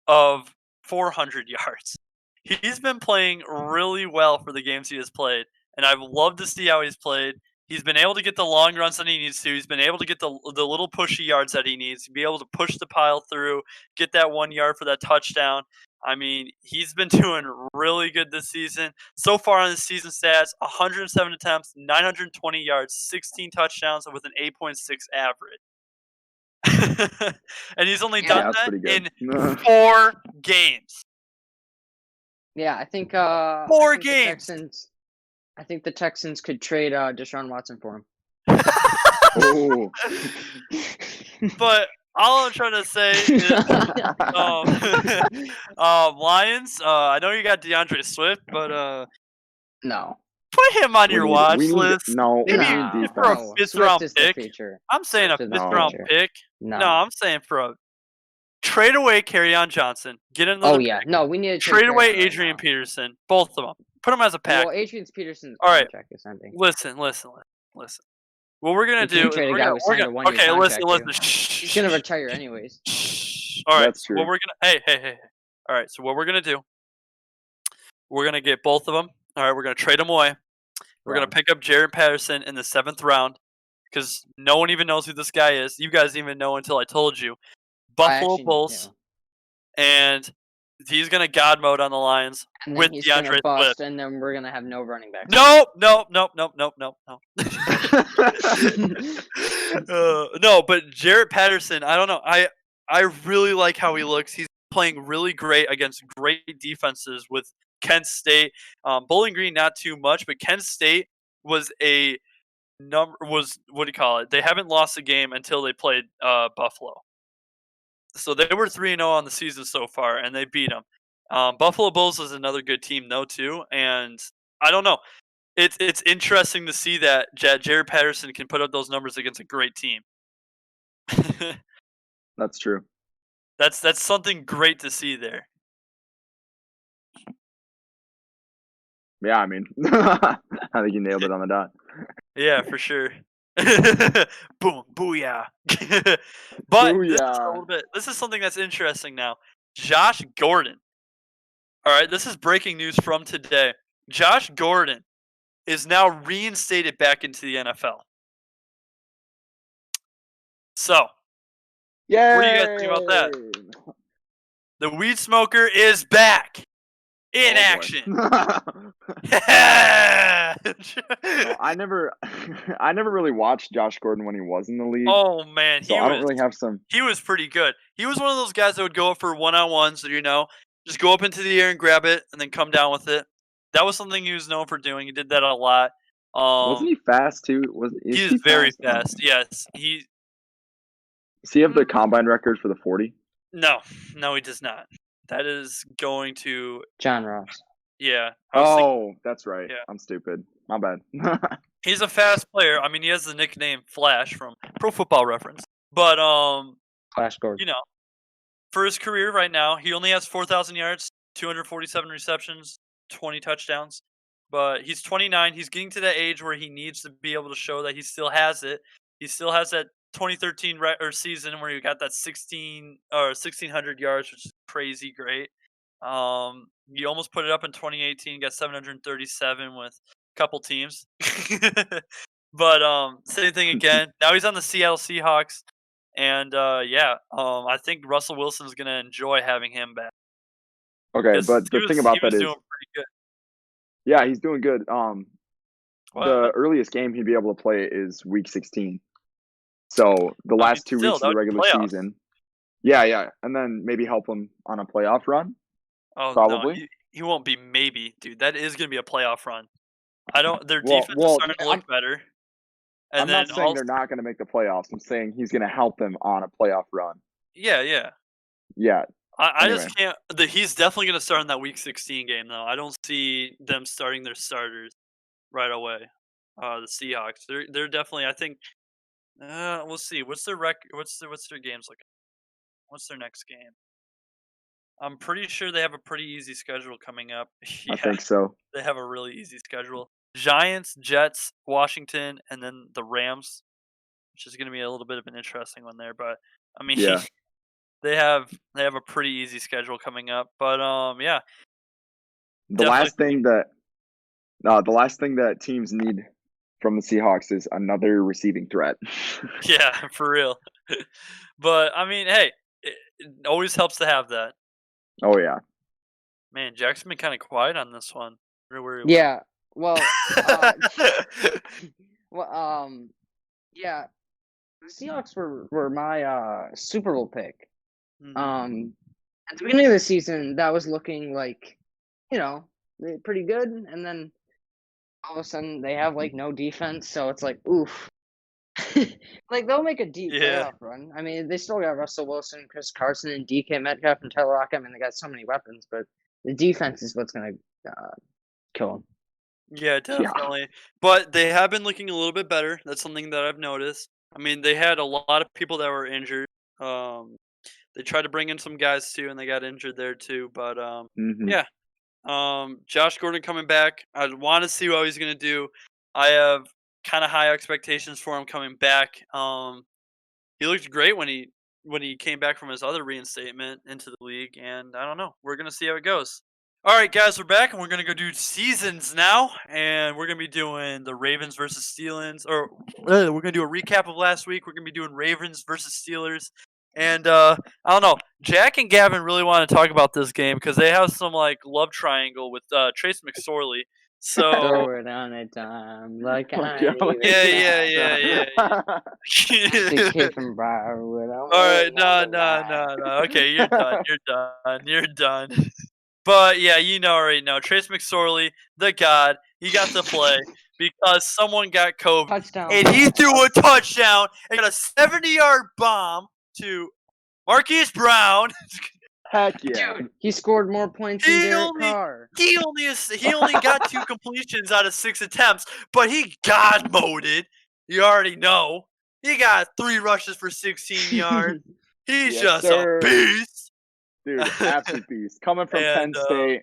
of 400 yards. He's been playing really well for the games he has played, and I've loved to see how he's played. He's been able to get the long runs that he needs to. He's been able to get the little pushy yards that he needs to be able to push the pile through, get that 1 yard for that touchdown. I mean, he's been doing really good this season. So far on the season stats, 107 attempts, 920 yards, 16 touchdowns with an 8.6 average. And he's only Yeah, done that's that pretty good. in 4 games. Yeah, I think 4 games. I think the Texans could trade Deshaun Watson for him. Oh. But all I'm trying to say is, Lions. I know you got DeAndre Swift, but No. put him on your watch list. No, we Maybe need for a defense. 5th Swift round is the pick. future. I'm saying a Swift is the 5th round future. pick. No. No, I'm saying for a trade away Kerryon Johnson. Get another. Oh yeah, no, we need to trade away Kerryon right Adrian now. Peterson. Both of them. Put them as a pack. Well, Adrian Peterson's All right. contract is ending. Listen. What we're gonna You do can't is trade a we're guy gonna, who signed a we're one-year gonna okay. Listen. contract, He's gonna Shh. retire anyways. All right. That's So what true. we're gonna hey. All right. So what we're gonna do? We're gonna get both of them. All right. We're gonna trade them away. We're gonna pick up Jarrett Patterson in the 7th round because no one even knows who this guy is. You guys didn't even know until I told you. Buffalo Bulls, and he's gonna God mode on the Lions And with then he's DeAndre gonna bust, Swift. and then we're gonna have no running backs. Nope. No, but Jarrett Patterson, I don't know. I really like how he looks. He's playing really great against great defenses with Kent State. Bowling Green, not too much, but Kent State was what do you call it? They haven't lost a game until they played Buffalo. So they were 3-0 on the season so far, and they beat them. Buffalo Bulls is another good team though too, and I don't know. It's interesting to see that Jared Patterson can put up those numbers against a great team. That's true. That's something great to see there. Yeah, I mean, I think you nailed it on the dot. Yeah, for sure. Boom, booyah. But Booyah. this is something that's interesting now. Josh Gordon. All right, this is breaking news from today. Josh Gordon is now reinstated back into the NFL. So, Yay! what do you guys think about that? The weed smoker is back in action. I never really watched Josh Gordon when he was in the league. Oh man, so I don't really have some. He was pretty good. He was one of those guys that would go up for one-on-ones, just go up into the air and grab it and then come down with it. That was something he was known for doing. He did that a lot. Wasn't he fast too? He is very fast. Yes, Does he have the combine record for the 40? No, he does not. That is going to John Ross. Yeah. That's right. Yeah. I'm stupid. My bad. He's a fast player. I mean, he has the nickname Flash from Pro Football Reference. But Flash Gordon. For his career right now, he only has 4,000 yards, 247 receptions, 20 touchdowns. But he's 29. He's getting to that age where he needs to be able to show that he still has it. He still has that 2013 season where he got that 1,600 yards, which is crazy great. He almost put it up in 2018, got 737 with a couple teams. But same thing again. Now he's on the Seattle Seahawks, and I think Russell Wilson is gonna enjoy having him back. Okay, but the thing about that is, doing pretty good. Yeah, he's doing good. The earliest game he'd be able to play is week 16. So the last 2 weeks of the regular season. Yeah, and then maybe help him on a playoff run. Oh, probably. No, he won't be maybe, dude. That is going to be a playoff run. Their defense is starting to look better. And I'm not saying they're not going to make the playoffs. I'm saying he's going to help them on a playoff run. Yeah. Yeah, I Anyway, just can't. He's definitely going to start in that Week 16 game, though. I don't see them starting their starters right away. The Seahawks, they're definitely. I think. We'll see. What's their What's their games like? What's their next game? I'm pretty sure they have a pretty easy schedule coming up. I Yeah, think so. they have a really easy schedule. Giants, Jets, Washington, and then the Rams, which is going to be a little bit of an interesting one there. But I mean, Yeah. they have a pretty easy schedule coming up. But yeah, The last thing that teams need from the Seahawks is another receiving threat. yeah, for real. But I mean, hey, it always helps to have that. Oh yeah. Man, Jack's been kind of quiet on this one. Where Yeah. Well, well, yeah. The Seahawks were my Super Bowl pick. Mhm. At the beginning of the season, that was looking like, pretty good, and then all of a sudden they have like no defense, so it's like, oof. Like they'll make a deep Yeah. playoff run. I mean, they still got Russell Wilson, Chris Carson, and DK Metcalf and Tyler Lockett. I mean, they got so many weapons, but the defense is what's gonna kill them. Yeah, definitely. But they have been looking a little bit better. That's something that I've noticed. I mean, they had a lot of people that were injured. They tried to bring in some guys too, and they got injured there too. But Mhm. yeah. Josh Gordon coming back. I want to see what he's gonna do. I have kind of high expectations for him coming back. He looked great when he came back from his other reinstatement into the league, and I don't know. We're gonna see how it goes. All right, guys, we're back, and we're gonna go do seasons now, and we're gonna be doing the Ravens versus Steelers, or we're gonna do a recap of last week. We're gonna be doing Ravens versus Steelers, and I don't know. Jack and Gavin really want to talk about this game because they have some like love triangle with Trace McSorley. So Throw it on a dime like I Yeah, ain't even yeah. The kid from Briarwood. All right, no. Okay, you're done. You're done. But yeah, already know. Trace McSorley, the god, he got to play because someone got COVID, Touchdown. and he threw a touchdown and got a 70-yard bomb to Marquise Brown. Heck yeah. Dude, he scored more points than He Derek only Carr. he only got 2 completions out of 6 attempts, but he god moded. You already know. He got 3 rushes for 16 yards. He's Yes, just sir. a beast. Dude, absolute beast. Coming from And, Penn State.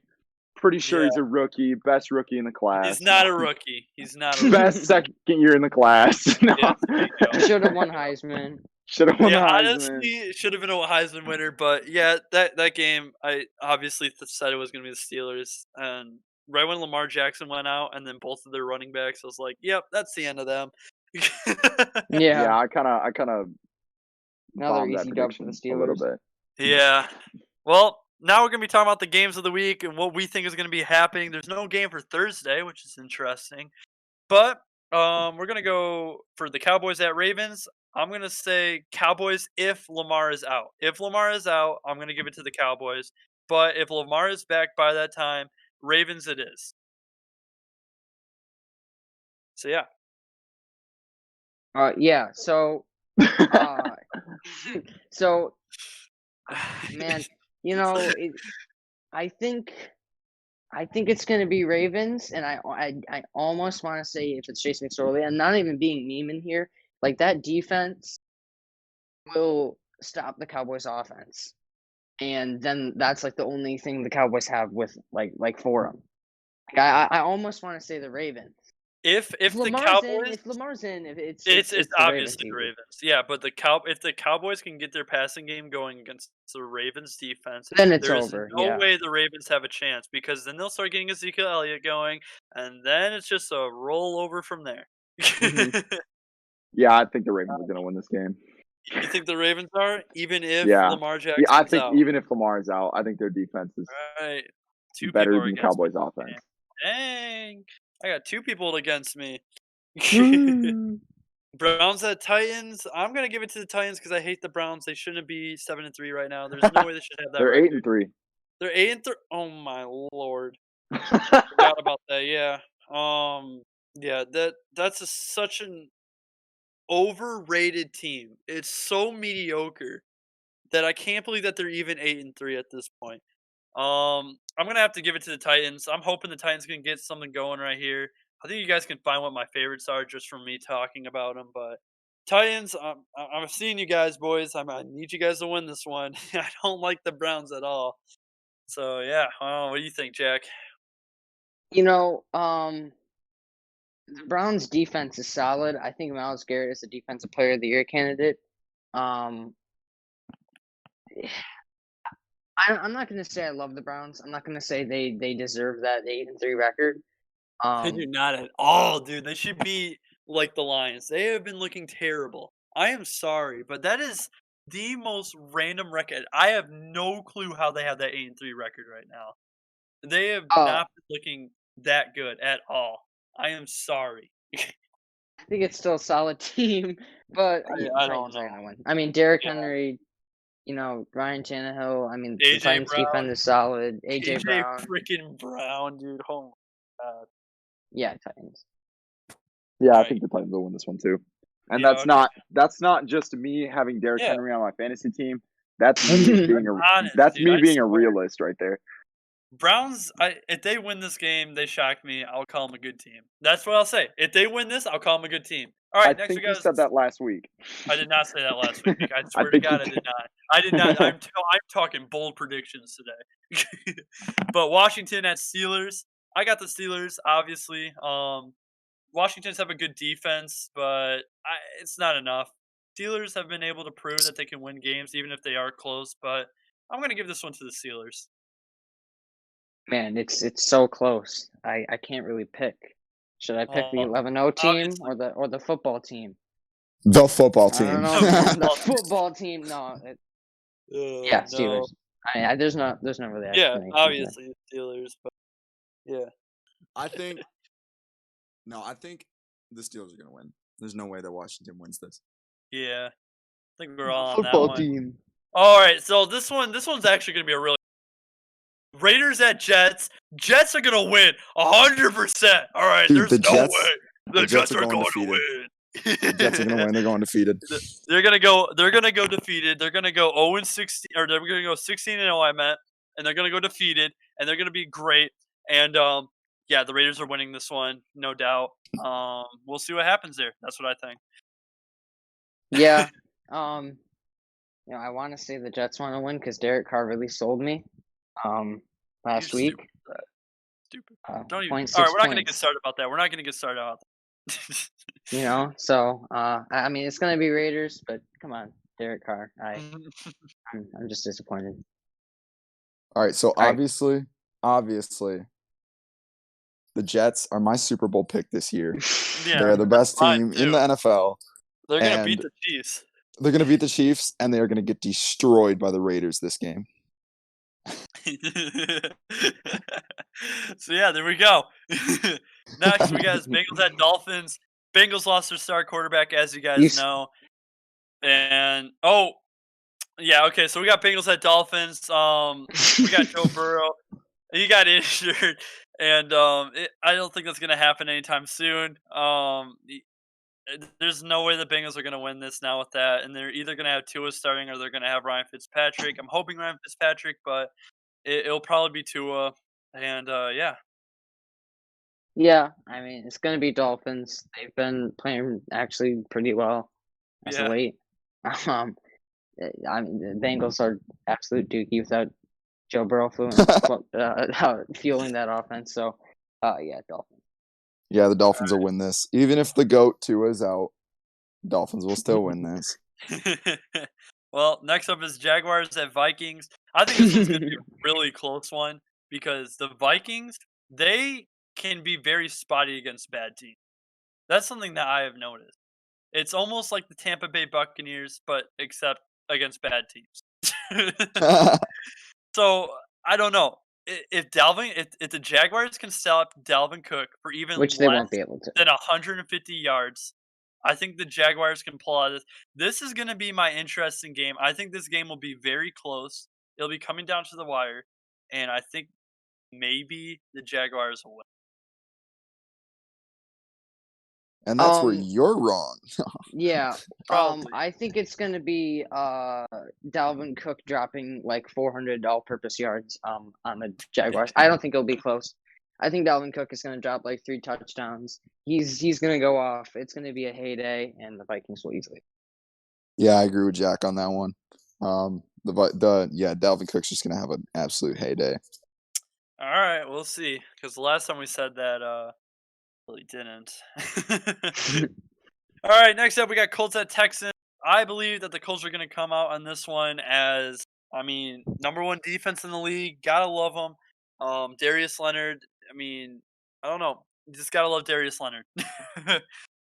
Pretty sure yeah. he's a rookie. Best rookie in the class. He's not a rookie. He's not a rookie. Best second year in the class. No. Yeah, there you go. Should have won Heisman. Should have won the Heisman. Honestly, it should have been a Heisman winner, but yeah, that game, I obviously said it was going to be the Steelers, and right when Lamar Jackson went out, and then both of their running backs, I was like, "Yep, that's the end of them." Yeah, Yeah. I kind of Another bombed that easy dub for prediction the a little Steelers. bit. Yeah. Well, now we're going to be talking about the games of the week and what we think is going to be happening. There's no game for Thursday, which is interesting. But we're going to go for the Cowboys at Ravens. I'm going to say Cowboys if Lamar is out. If Lamar is out, I'm going to give it to the Cowboys. But if Lamar is back by that time, Ravens it is. So yeah. Yeah. So, so, man, I think it's gonna be Ravens, and I almost want to say if it's Chase McSorley, and not even being Neiman here, like that defense will stop the Cowboys' offense, and then that's like the only thing the Cowboys have with like for them. Like, I almost want to say the Ravens. If the Lamar's Cowboys, if Lamar's in, if it's it's the obviously Ravens. the Ravens. Yeah, but if the Cowboys can get their passing game going against the Ravens defense, Then it's there's over. no Yeah. way the Ravens have a chance because then they'll start getting Ezekiel Elliott going, and then it's just a rollover from there. Yeah, I think the Ravens are going to win this game. You think the Ravens are, even if Yeah. Lamar Jackson's Yeah, I think out? even if Lamar is out, I think their defense is All right, 2 better people are than the against me. Cowboys' offense. Dang, I got 2 people against me. Browns at Titans. I'm gonna give it to the Titans because I hate the Browns. They shouldn't be 7-3 right now. There's no way they should have that. They're record. 8-3. They're 8-3. Oh my lord! Forgot about that. Yeah. Yeah. That's such an overrated team. It's so mediocre. that I can't believe that they're even 8-3 at this point. I'm gonna have to give it to the Titans. I'm hoping the Titans can get something going right here. I think you guys can find what my favorites are just from me talking about them. But Titans, I'm seeing you guys, boys. I need you guys to win this one. I don't like the Browns at all. So yeah, what do you think, Jack? You know, the Browns' defense is solid. I think Myles Garrett is a Defensive Player of the Year candidate. Um, I'm not going to say I love the Browns. I'm not going to say they deserve that 8-3 record. They do not at all, dude. They should be like the Lions. They have been looking terrible. I am sorry, but that is the most random record. I have no clue how they have that 8-3 record right now. They have uh, not been looking that good at all. I am sorry. I think it's still a solid team, but yeah, I don't Titans are know. going to win. I mean, Derrick Yeah, Henry, Ryan Tannehill. I mean, the AJ Titans' Brown, defense is solid. AJ AJ Brown. freaking Brown, dude. Oh my god. Yeah, Titans. Yeah, All I right. think the Titans will win this one too. And Yeah, okay. that's not just me having Derrick Yeah, Henry on my fantasy team. That's me being honest, that's dude. me I being a swear. realist right there. Browns, if they win this game, they shock me. I'll call them a good team. That's what I'll say. If they win this, I'll call them a good team. All I right, next we think you got. said that last week. I did not say that last week. I I swear to think you God, I did not. I did not. did. I'm talking bold predictions today. But Washington at Steelers. I got the Steelers, obviously. Washington's have a good defense, but it's not enough. Steelers have been able to prove that they can win games, even if they are close. But I'm going to give this one to the Steelers. Man, it's so close. I can't really pick. Should I pick the Uh, 11-0 team obviously, or the football team? The football I don't team. know, man. The football team. No, yeah, no. Steelers. There's no really Yeah, explanation there. obviously Steelers, but yeah. I think the Steelers are going to win. There's no way that Washington wins this. Yeah. I think we're all on that Football one. team. All right, so this one's actually going to be a really Raiders at Jets. Jets are going to win 100%. All right, Dude, there's no way the Jets are going to defeated. win. The Jets are going to win. They're going defeated. They're gonna go defeated. They're gonna go 0-16, or they're gonna go 16-0. I meant, and they're gonna go defeated, and they're gonna be great. And yeah, the Raiders are winning this one, no doubt. We'll see what happens there. That's what I think. Yeah. I want to say the Jets want to win because Derek Carr really sold me. Last You're week. stupid for that. Stupid. Don't even. 0.6 All right, we're not gonna get points. started about that. We're not gonna get started out. So I mean it's gonna be Raiders, but come on, Derek Carr. I'm just disappointed. All right, so All right. obviously, the Jets are my Super Bowl pick this year. Yeah, They're the best mine team in the too. NFL. They're gonna beat and the Chiefs. They're going to beat the Chiefs, and they are going to get destroyed by the Raiders this game. So yeah, there we go. Next, we got Bengals at Dolphins. Bengals lost their star quarterback, as you guys know. And yeah, okay. So we got Bengals at Dolphins. We got Joe Burrow. He got injured, and I don't think that's gonna happen anytime soon. There's no way the Bengals are gonna win this now with that, and they're either gonna have Tua starting or they're gonna have Ryan Fitzpatrick. I'm hoping Ryan Fitzpatrick, but it'll probably be Tua. And yeah. Yeah, I mean it's gonna be Dolphins. They've been playing actually pretty well as of Yeah. late. I mean the Bengals are absolute dookie without Joe Burrow fueling that offense. So yeah, Dolphins. Yeah, the Dolphins will win this. Even if the GOAT Tua is out, Dolphins will still win this. Well, next up is Jaguars at Vikings. I think this one's going to be a really close one because the Vikings, they can be very spotty against bad teams. That's something that I have noticed. It's almost like the Tampa Bay Buccaneers, but except against bad teams. So I don't know if the Jaguars can stop Dalvin Cook for even Which they less won't be able to. than 150 yards. I think the Jaguars can pull out of this. This is going to be my interesting game. I think this game will be very close. It'll be coming down to the wire, and I think maybe the Jaguars will win. And that's where you're wrong. Yeah. Probably. I think it's gonna be Dalvin Cook dropping like 400 all-purpose yards on the Jaguars. I don't think it'll be close. I think Dalvin Cook is gonna drop like 3 touchdowns. He's gonna go off. It's gonna be a heyday, and the Vikings will easily. Yeah, I agree with Jack on that one. Dalvin Cook's just gonna have an absolute heyday. All right, we'll see. Because the last time we said that, really didn't. All right, next up we got Colts at Texans. I believe that the Colts are going to come out on this one as, number 1 defense in the league. Gotta love them. Darius Leonard. I don't know. You just gotta love Darius Leonard.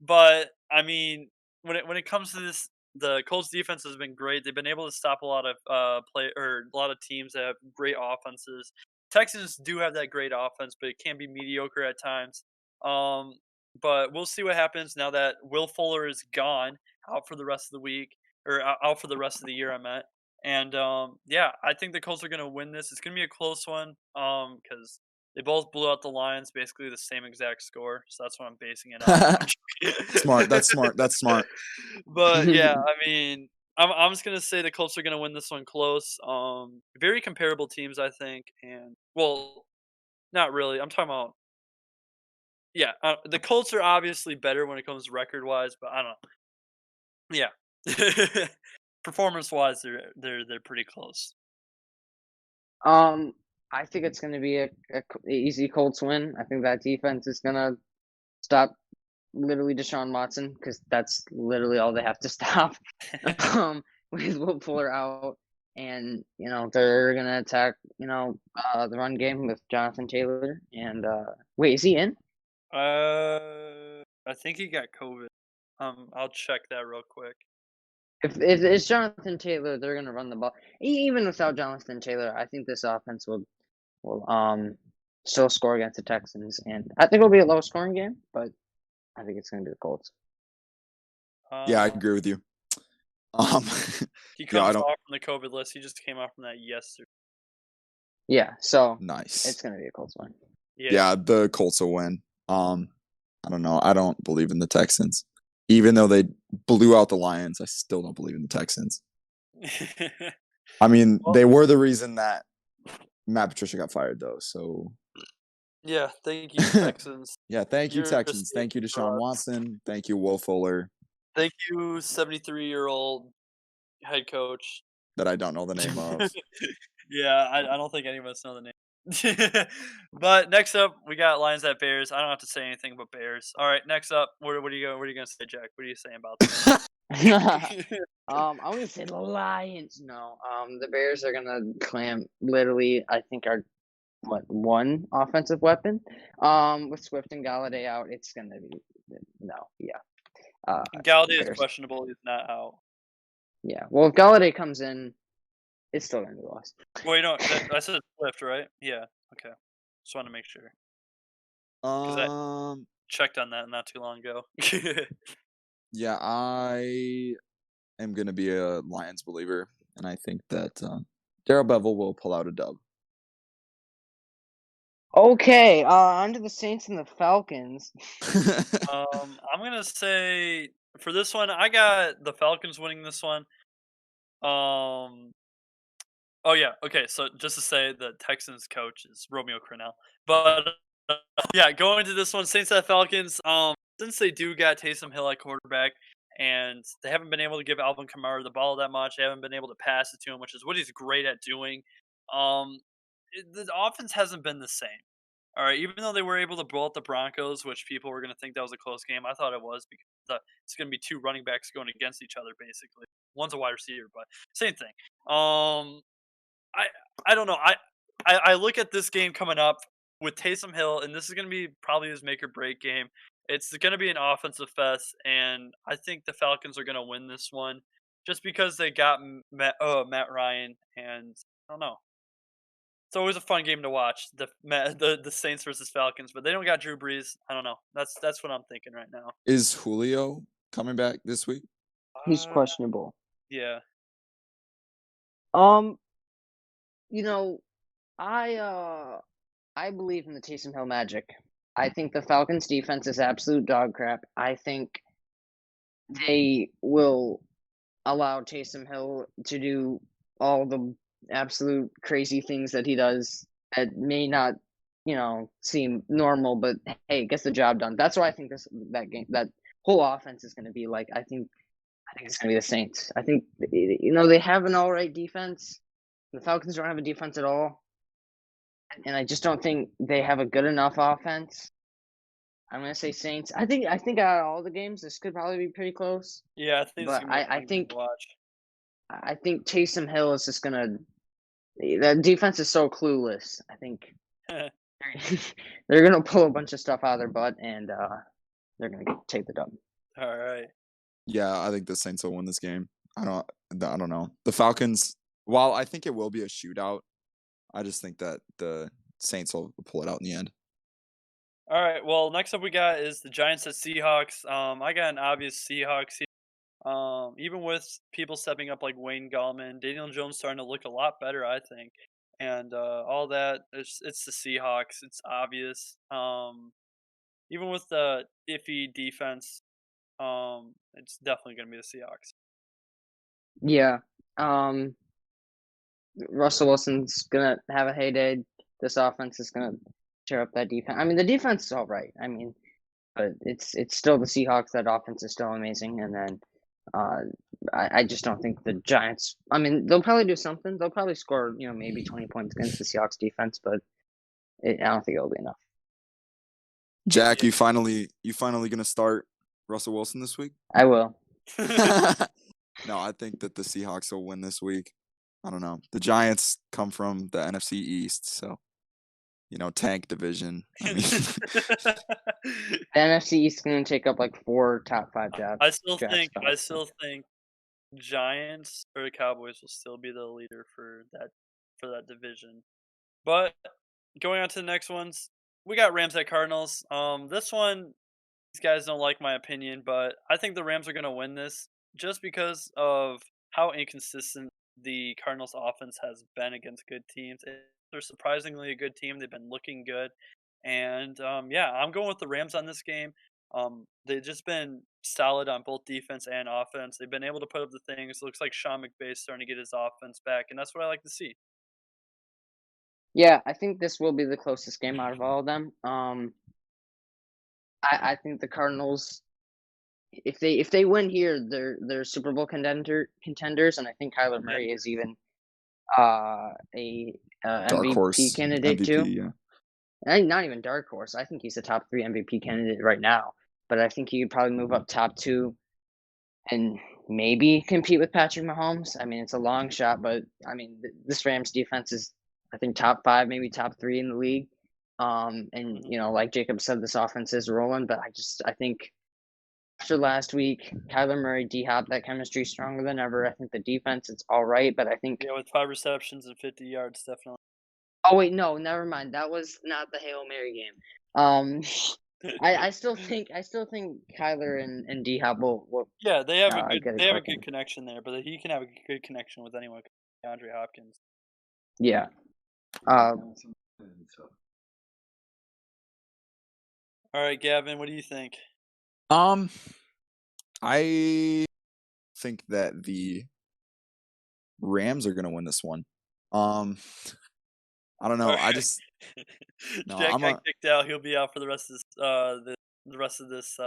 But when it comes to this, the Colts defense has been great. They've been able to stop a lot of a lot of teams that have great offenses. Texans do have that great offense, but it can be mediocre at times. But we'll see what happens now that Will Fuller is gone, out for the rest of the week, or out for the rest of the year, I meant. And I think the Colts are going to win this. It's going to be a close one because they both blew out the Lions, basically the same exact score. So that's what I'm basing it on. Smart. That's smart. That's smart. But yeah, I'm just gonna say the Colts are gonna win this one close. Very comparable teams, I think, and well, not really. I'm talking about the Colts are obviously better when it comes record wise, but I don't know. Yeah, performance wise, they're pretty close. I think it's gonna be a easy Colts win. I think that defense is gonna stop literally Deshaun Watson because that's literally all they have to stop. With Will Fuller out, and they're gonna attack the run game with Jonathan Taylor. And wait, is he in? I think he got COVID. I'll check that real quick. If it's Jonathan Taylor, they're gonna run the ball. Even without Jonathan Taylor, I think this offense will still score against the Texans, and I think it'll be a low scoring game, but I think it's gonna be the Colts. Yeah, I agree with you. He comes off from the COVID list. He just came off from that yesterday. Yeah, so nice. It's gonna be a Colts win. Yeah, the Colts will win. I don't know. I don't believe in the Texans. Even though they blew out the Lions, I still don't believe in the Texans. They were the reason that Matt Patricia got fired, though. So. Yeah, thank you, Texans. Yeah, thank you, Texans. Thank you, Deshaun Watson. Thank you, Will Fuller. Thank you, 73-year-old head coach that I don't know the name of. Yeah, I don't think any of us know the name. But next up, we got Lions at Bears. I don't have to say anything about Bears. All right, next up, what are you gonna say, Jack? What are you saying about that? I'm gonna say the Lions. No, the Bears are gonna clamp. Literally, I think our one offensive weapon. With Swift and Galladay out, it's gonna be Galladay is questionable. He's not out. Yeah, well, if Galladay comes in, it's still gonna be lost. Well, I said Swift, right? Yeah. Okay. Just want to make sure. I checked on that not too long ago. Yeah, I am gonna be a Lions believer, and I think that Darrell Bevell will pull out a dub. Okay, on to the Saints and the Falcons. I'm gonna say for this one, I got the Falcons winning this one. Oh yeah, okay. So just to say, the Texans coach is Romeo Crennel, but yeah, going to this one, Saints at Falcons. Since they do got Taysom Hill at quarterback, and they haven't been able to give Alvin Kamara the ball that much, they haven't been able to pass it to him, which is what he's great at doing. The offense hasn't been the same. All right, even though they were able to blow out the Broncos, which people were going to think that was a close game, I thought it was because it's going to be 2 running backs going against each other, basically. One's a wide receiver, but same thing. I don't know. I look at this game coming up with Taysom Hill, and this is going to be probably his make or break game. It's going to be an offensive fest, and I think the Falcons are going to win this one just because they got Matt Ryan, and I don't know. It's always a fun game to watch, the Saints versus Falcons, but they don't got Drew Brees. I don't know. That's what I'm thinking right now. Is Julio coming back this week? He's questionable. Yeah. I believe in the Taysom Hill magic. I think the Falcons' defense is absolute dog crap. I think they will allow Taysom Hill to do all the absolute crazy things that he does that may not, seem normal, but hey, gets the job done. That's why I think that whole offense is going to be like. I think it's going to be the Saints. I think they have an all right defense. The Falcons don't have a defense at all, and I just don't think they have a good enough offense. I'm gonna say Saints. I think out of all the games, this could probably be pretty close. Yeah, I think it's But gonna be a I fun game think to watch. I think Taysom Hill is just gonna. That defense is so clueless. I think they're gonna pull a bunch of stuff out of their butt, and they're gonna take the dub. All right. Yeah, I think the Saints will win this game. I don't know. The Falcons, while I think it will be a shootout, I just think that the Saints will pull it out in the end. All right. Well, next up we got is the Giants at Seahawks. I got an obvious Seahawks here. Even with people stepping up like Wayne Gallman, Daniel Jones starting to look a lot better, I think. And all that, it's the Seahawks. It's obvious. Even with the iffy defense, it's definitely going to be the Seahawks. Yeah. Russell Wilson's gonna have a heyday. This offense is gonna tear up that defense. I mean, the defense is all right. I mean, but it's still the Seahawks. That offense is still amazing. And then I just don't think the Giants. I mean, they'll probably do something. They'll probably score, maybe 20 points against the Seahawks defense, but I don't think it'll be enough. Jack, you finally gonna start Russell Wilson this week? I will. No, I think that the Seahawks will win this week. I don't know. The Giants come from the NFC East, so tank division. I mean, The NFC East is going to take up like 4 top 5 jobs. I still think Giants or the Cowboys will still be the leader for that division. But going on to the next ones, we got Rams at Cardinals. This one, these guys don't like my opinion, but I think the Rams are going to win this just because of how inconsistent the Cardinals offense has been against good teams. They're surprisingly a good team. They've been looking good. And I'm going with the Rams on this game. They've just been solid on both defense and offense. They've been able to put up the things. It looks like Sean McVay's starting to get his offense back, and that's what I like to see. Yeah, I think this will be the closest game out of all of them. I think the Cardinals, if they win here, they're Super Bowl contenders, and I think Kyler Murray is even a dark MVP horse candidate MVP, too. yeah. And not even dark horse. I think he's a top 3 MVP candidate right now. But I think he could probably move up top 2 and maybe compete with Patrick Mahomes. I mean, it's a long shot, but I mean, this Rams defense is, I think, top 5, maybe top 3 in the league. And like Jacob said, this offense is rolling. But I think after last week, Kyler Murray, D-Hop, that chemistry stronger than ever. I think the defense, it's all right, but I think. Yeah, with 5 receptions and 50 yards, definitely. Oh wait, no, never mind. That was not the Hail Mary game. I still think Kyler and D-Hop will Yeah, they have a get good connection there, but he can have a good connection with anyone. DeAndre Hopkins. Yeah. All right, Gavin, what do you think? I think that the Rams are gonna win this one. I don't know. All I right. just no. Jack got kicked out. He'll be out for the rest of this the rest of this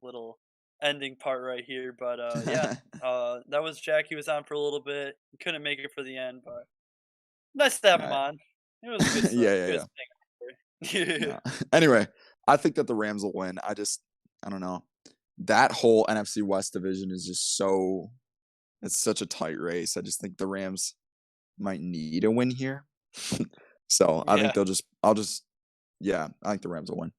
little ending part right here. But yeah, that was Jack. He was on for a little bit. He couldn't make it for the end, but nice to have him on. It was a good. Yeah. Yeah. Anyway, I think that the Rams will win. I don't know. That whole NFC West division is just it's such a tight race. I just think the Rams might need a win here. So I think I think the Rams will win.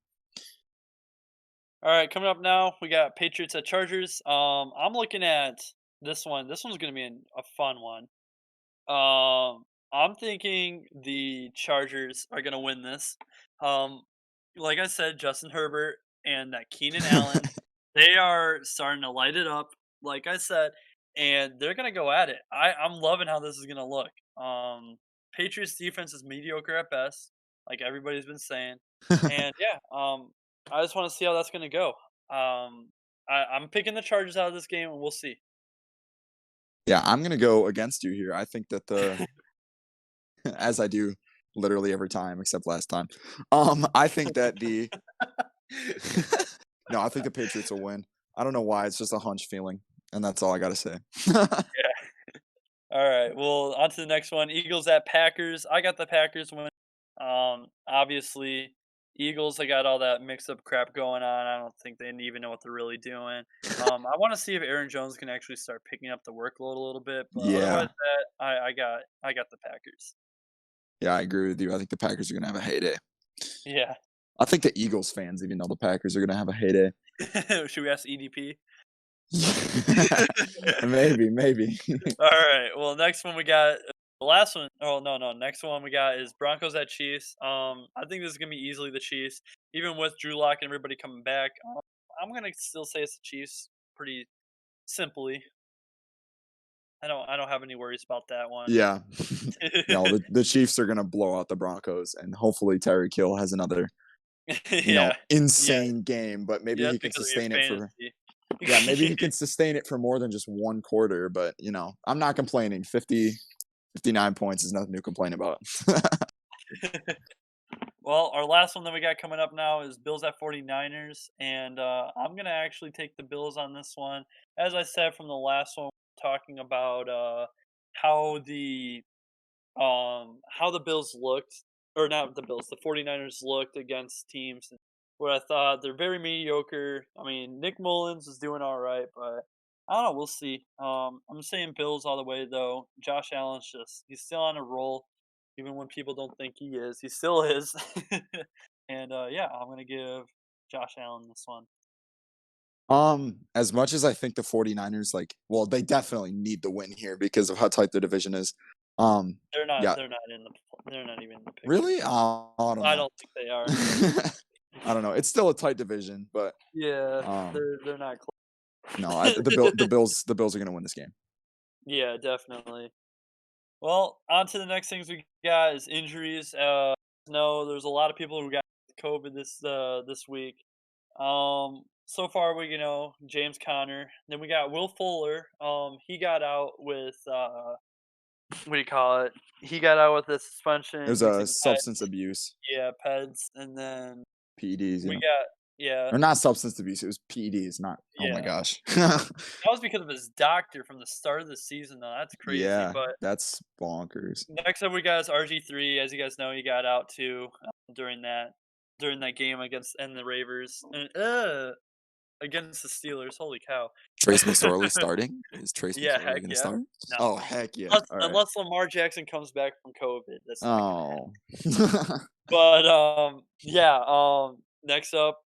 All right, coming up now, we got Patriots at Chargers. I'm looking at this one. This one's going to be a fun one. I'm thinking the Chargers are going to win this. Like I said, Justin Herbert and that Keenan Allen, they are starting to light it up, like I said, and they're going to go at it. I'm loving how this is going to look. Patriots defense is mediocre at best, like everybody's been saying. And yeah, I just want to see how that's gonna go. I'm picking the Chargers out of this game, and we'll see. Yeah, I'm gonna go against you here. I think that as I do literally every time except last time. I think that no, I think the Patriots will win. I don't know why. It's just a hunch feeling, and that's all I gotta say. All right. Well, on to the next one. Eagles at Packers. I got the Packers win. Obviously, Eagles. They got all that mix-up crap going on. I don't think they even know what they're really doing. I want to see if Aaron Jones can actually start picking up the workload a little bit. But otherwise, Yeah, I got the Packers. yeah, I agree with you. I think the Packers are gonna have a heyday. Yeah. I think the Eagles fans even know the Packers are gonna have a heyday. Should we ask EDP? Maybe. All right. Well, next one we got the last one. Oh no. Next one we got is Broncos at Chiefs. I think this is gonna be easily the Chiefs, even with Drew Lock and everybody coming back. I'm gonna still say it's the Chiefs, pretty simply. I don't have any worries about that one. Yeah. No, the Chiefs are gonna blow out the Broncos, and hopefully Tyreek Hill has another, Yeah. insane game, but maybe Yeah, he it's can because of your sustain it for fantasy. maybe he can sustain it for more than just one quarter, but I'm not complaining. 59 points is nothing to complain about. Well, our last one that we got coming up now is Bills at 49ers, and I'm gonna actually take the Bills on this one. As I said from the last one, talking about how the how the Bills looked, or not the Bills, the 49ers looked against teams. What I thought they're very mediocre. I mean, Nick Mullins is doing all right, but I don't know. We'll see. I'm saying Bills all the way though. Josh Allen's he's still on a roll, even when people don't think he is. He still is. And yeah, I'm gonna give Josh Allen this one. As much as I think the 49ers, well, they definitely need the win here because of how tight their division is. They're not. Yeah, They're not in the. They're not even in the picture. really? I don't I know. don't think they are. I don't know. It's still a tight division, but Yeah, um, they're not no, close. the Bills are gonna win this game. Yeah, definitely. Well, on to the next things we got is injuries. No, there's a lot of people who got COVID this week. So far James Conner. Then we got Will Fuller. He got out with what do you call it? He got out with a suspension There's a using ped. substance abuse, Yeah, peds, and then PEDs, we got yeah or not substance abuse. It was PEDs, not. Oh my yeah. gosh. That was because of his doctor from the start of the season, though. That's crazy. Yeah, But that's bonkers. next up, we got is RG3. As you guys know, he got out too during that game against the Ravers and against the Steelers. Holy cow! Trace McSorley starting? Is Trace Yeah, McSorley heck gonna yeah. start? No, Oh heck yeah! unless, All right. unless Lamar Jackson comes back from COVID, that's not gonna happen. Oh. But yeah. Next up,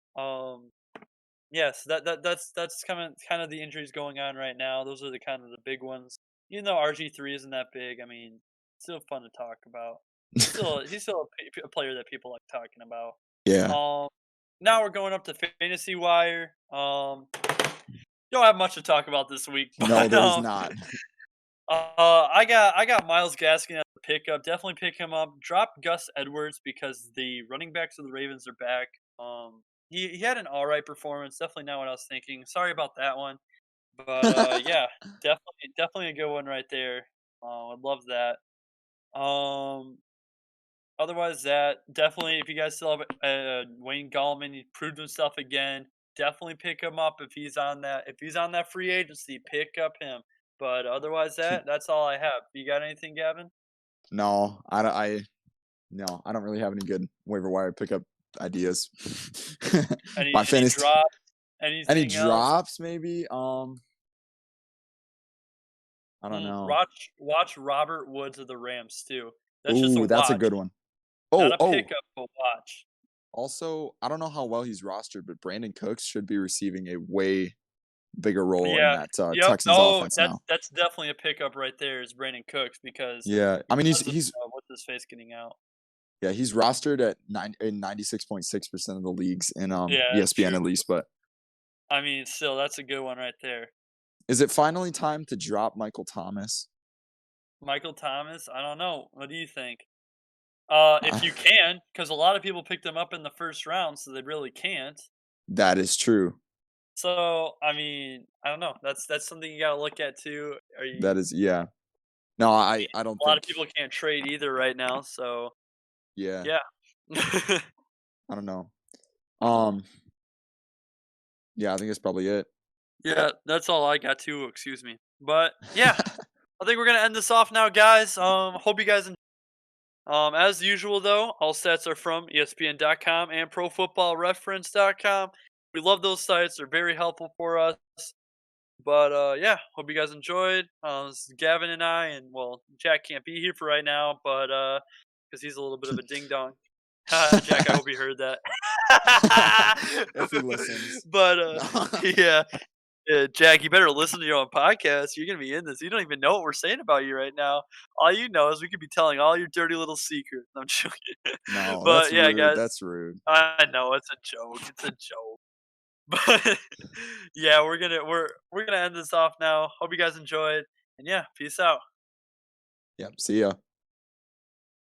yes, that's kind of the injuries going on right now. Those are the kind of the big ones. Even though RG3 isn't that big, I mean, it's still fun to talk about. He's still a player that people like talking about. Yeah. Now we're going up to fantasy wire. Don't have much to talk about this week, No, but there's not. I got Miles Gaskin at the pickup. Definitely pick him up. Drop Gus Edwards because the running backs of the Ravens are back. He had an all right performance. Definitely not what I was thinking. Sorry about that one, but yeah, definitely a good one right there. I love that. Um, Otherwise, that definitely if you guys still have Wayne Gallman, he proved himself again. Definitely pick him up if he's on that free agency. Pick up him. But otherwise, that's all I have. You got anything, Gavin? No, no, I don't really have any good waiver wire pickup ideas. My Any fantasy. drops? Any Anything else? drops? Maybe. I don't know. Watch Robert Woods of the Rams too. That's just a Ooh, that's a watch, good one. not a Oh. pickup, but watch. Also, I don't know how well he's rostered, but Brandon Cooks should be receiving a way bigger role in Yeah. that Yep. Texans Oh, offense now. that's definitely a pickup right there. Is Brandon Cooks because Yeah, I mean because he's of, what's his face getting out. yeah he's rostered at 96.6% of the leagues in Yeah, ESPN true. at least. But I mean, still, that's a good one right there. is it finally time to drop Michael Thomas? Michael Thomas. I don't know. What do you think? If you can, because a lot of people picked them up in the first round, so they really can't. That is true. So, I mean, I don't know. That's something you gotta look at too. That is, yeah. No, I don't A lot of think. people can't trade either right now, so Yeah, yeah. I don't know. Um, yeah, I think that's probably it. Yeah, that's all I got too, excuse me. But yeah, I think we're gonna end this off now, guys. Hope you guys as usual though, all stats are from ESPN.com and ProFootballReference.com. We love those sites, they're very helpful for us. But yeah, hope you guys enjoyed. This is Gavin and I, and well, Jack can't be here for right now, but because he's a little bit of a ding dong. Jack, I hope you heard that. If he listens. But No. yeah, Jack, you better listen to your own podcast. You're gonna be in this. You don't even know what we're saying about you right now. All you know is we could be telling all your dirty little secrets. I'm joking. No, But that's yeah, rude. guys, That's rude. I know it's a joke. It's a joke. But yeah, we're gonna end this off now. Hope you guys enjoyed, and yeah, peace out. Yep. See ya.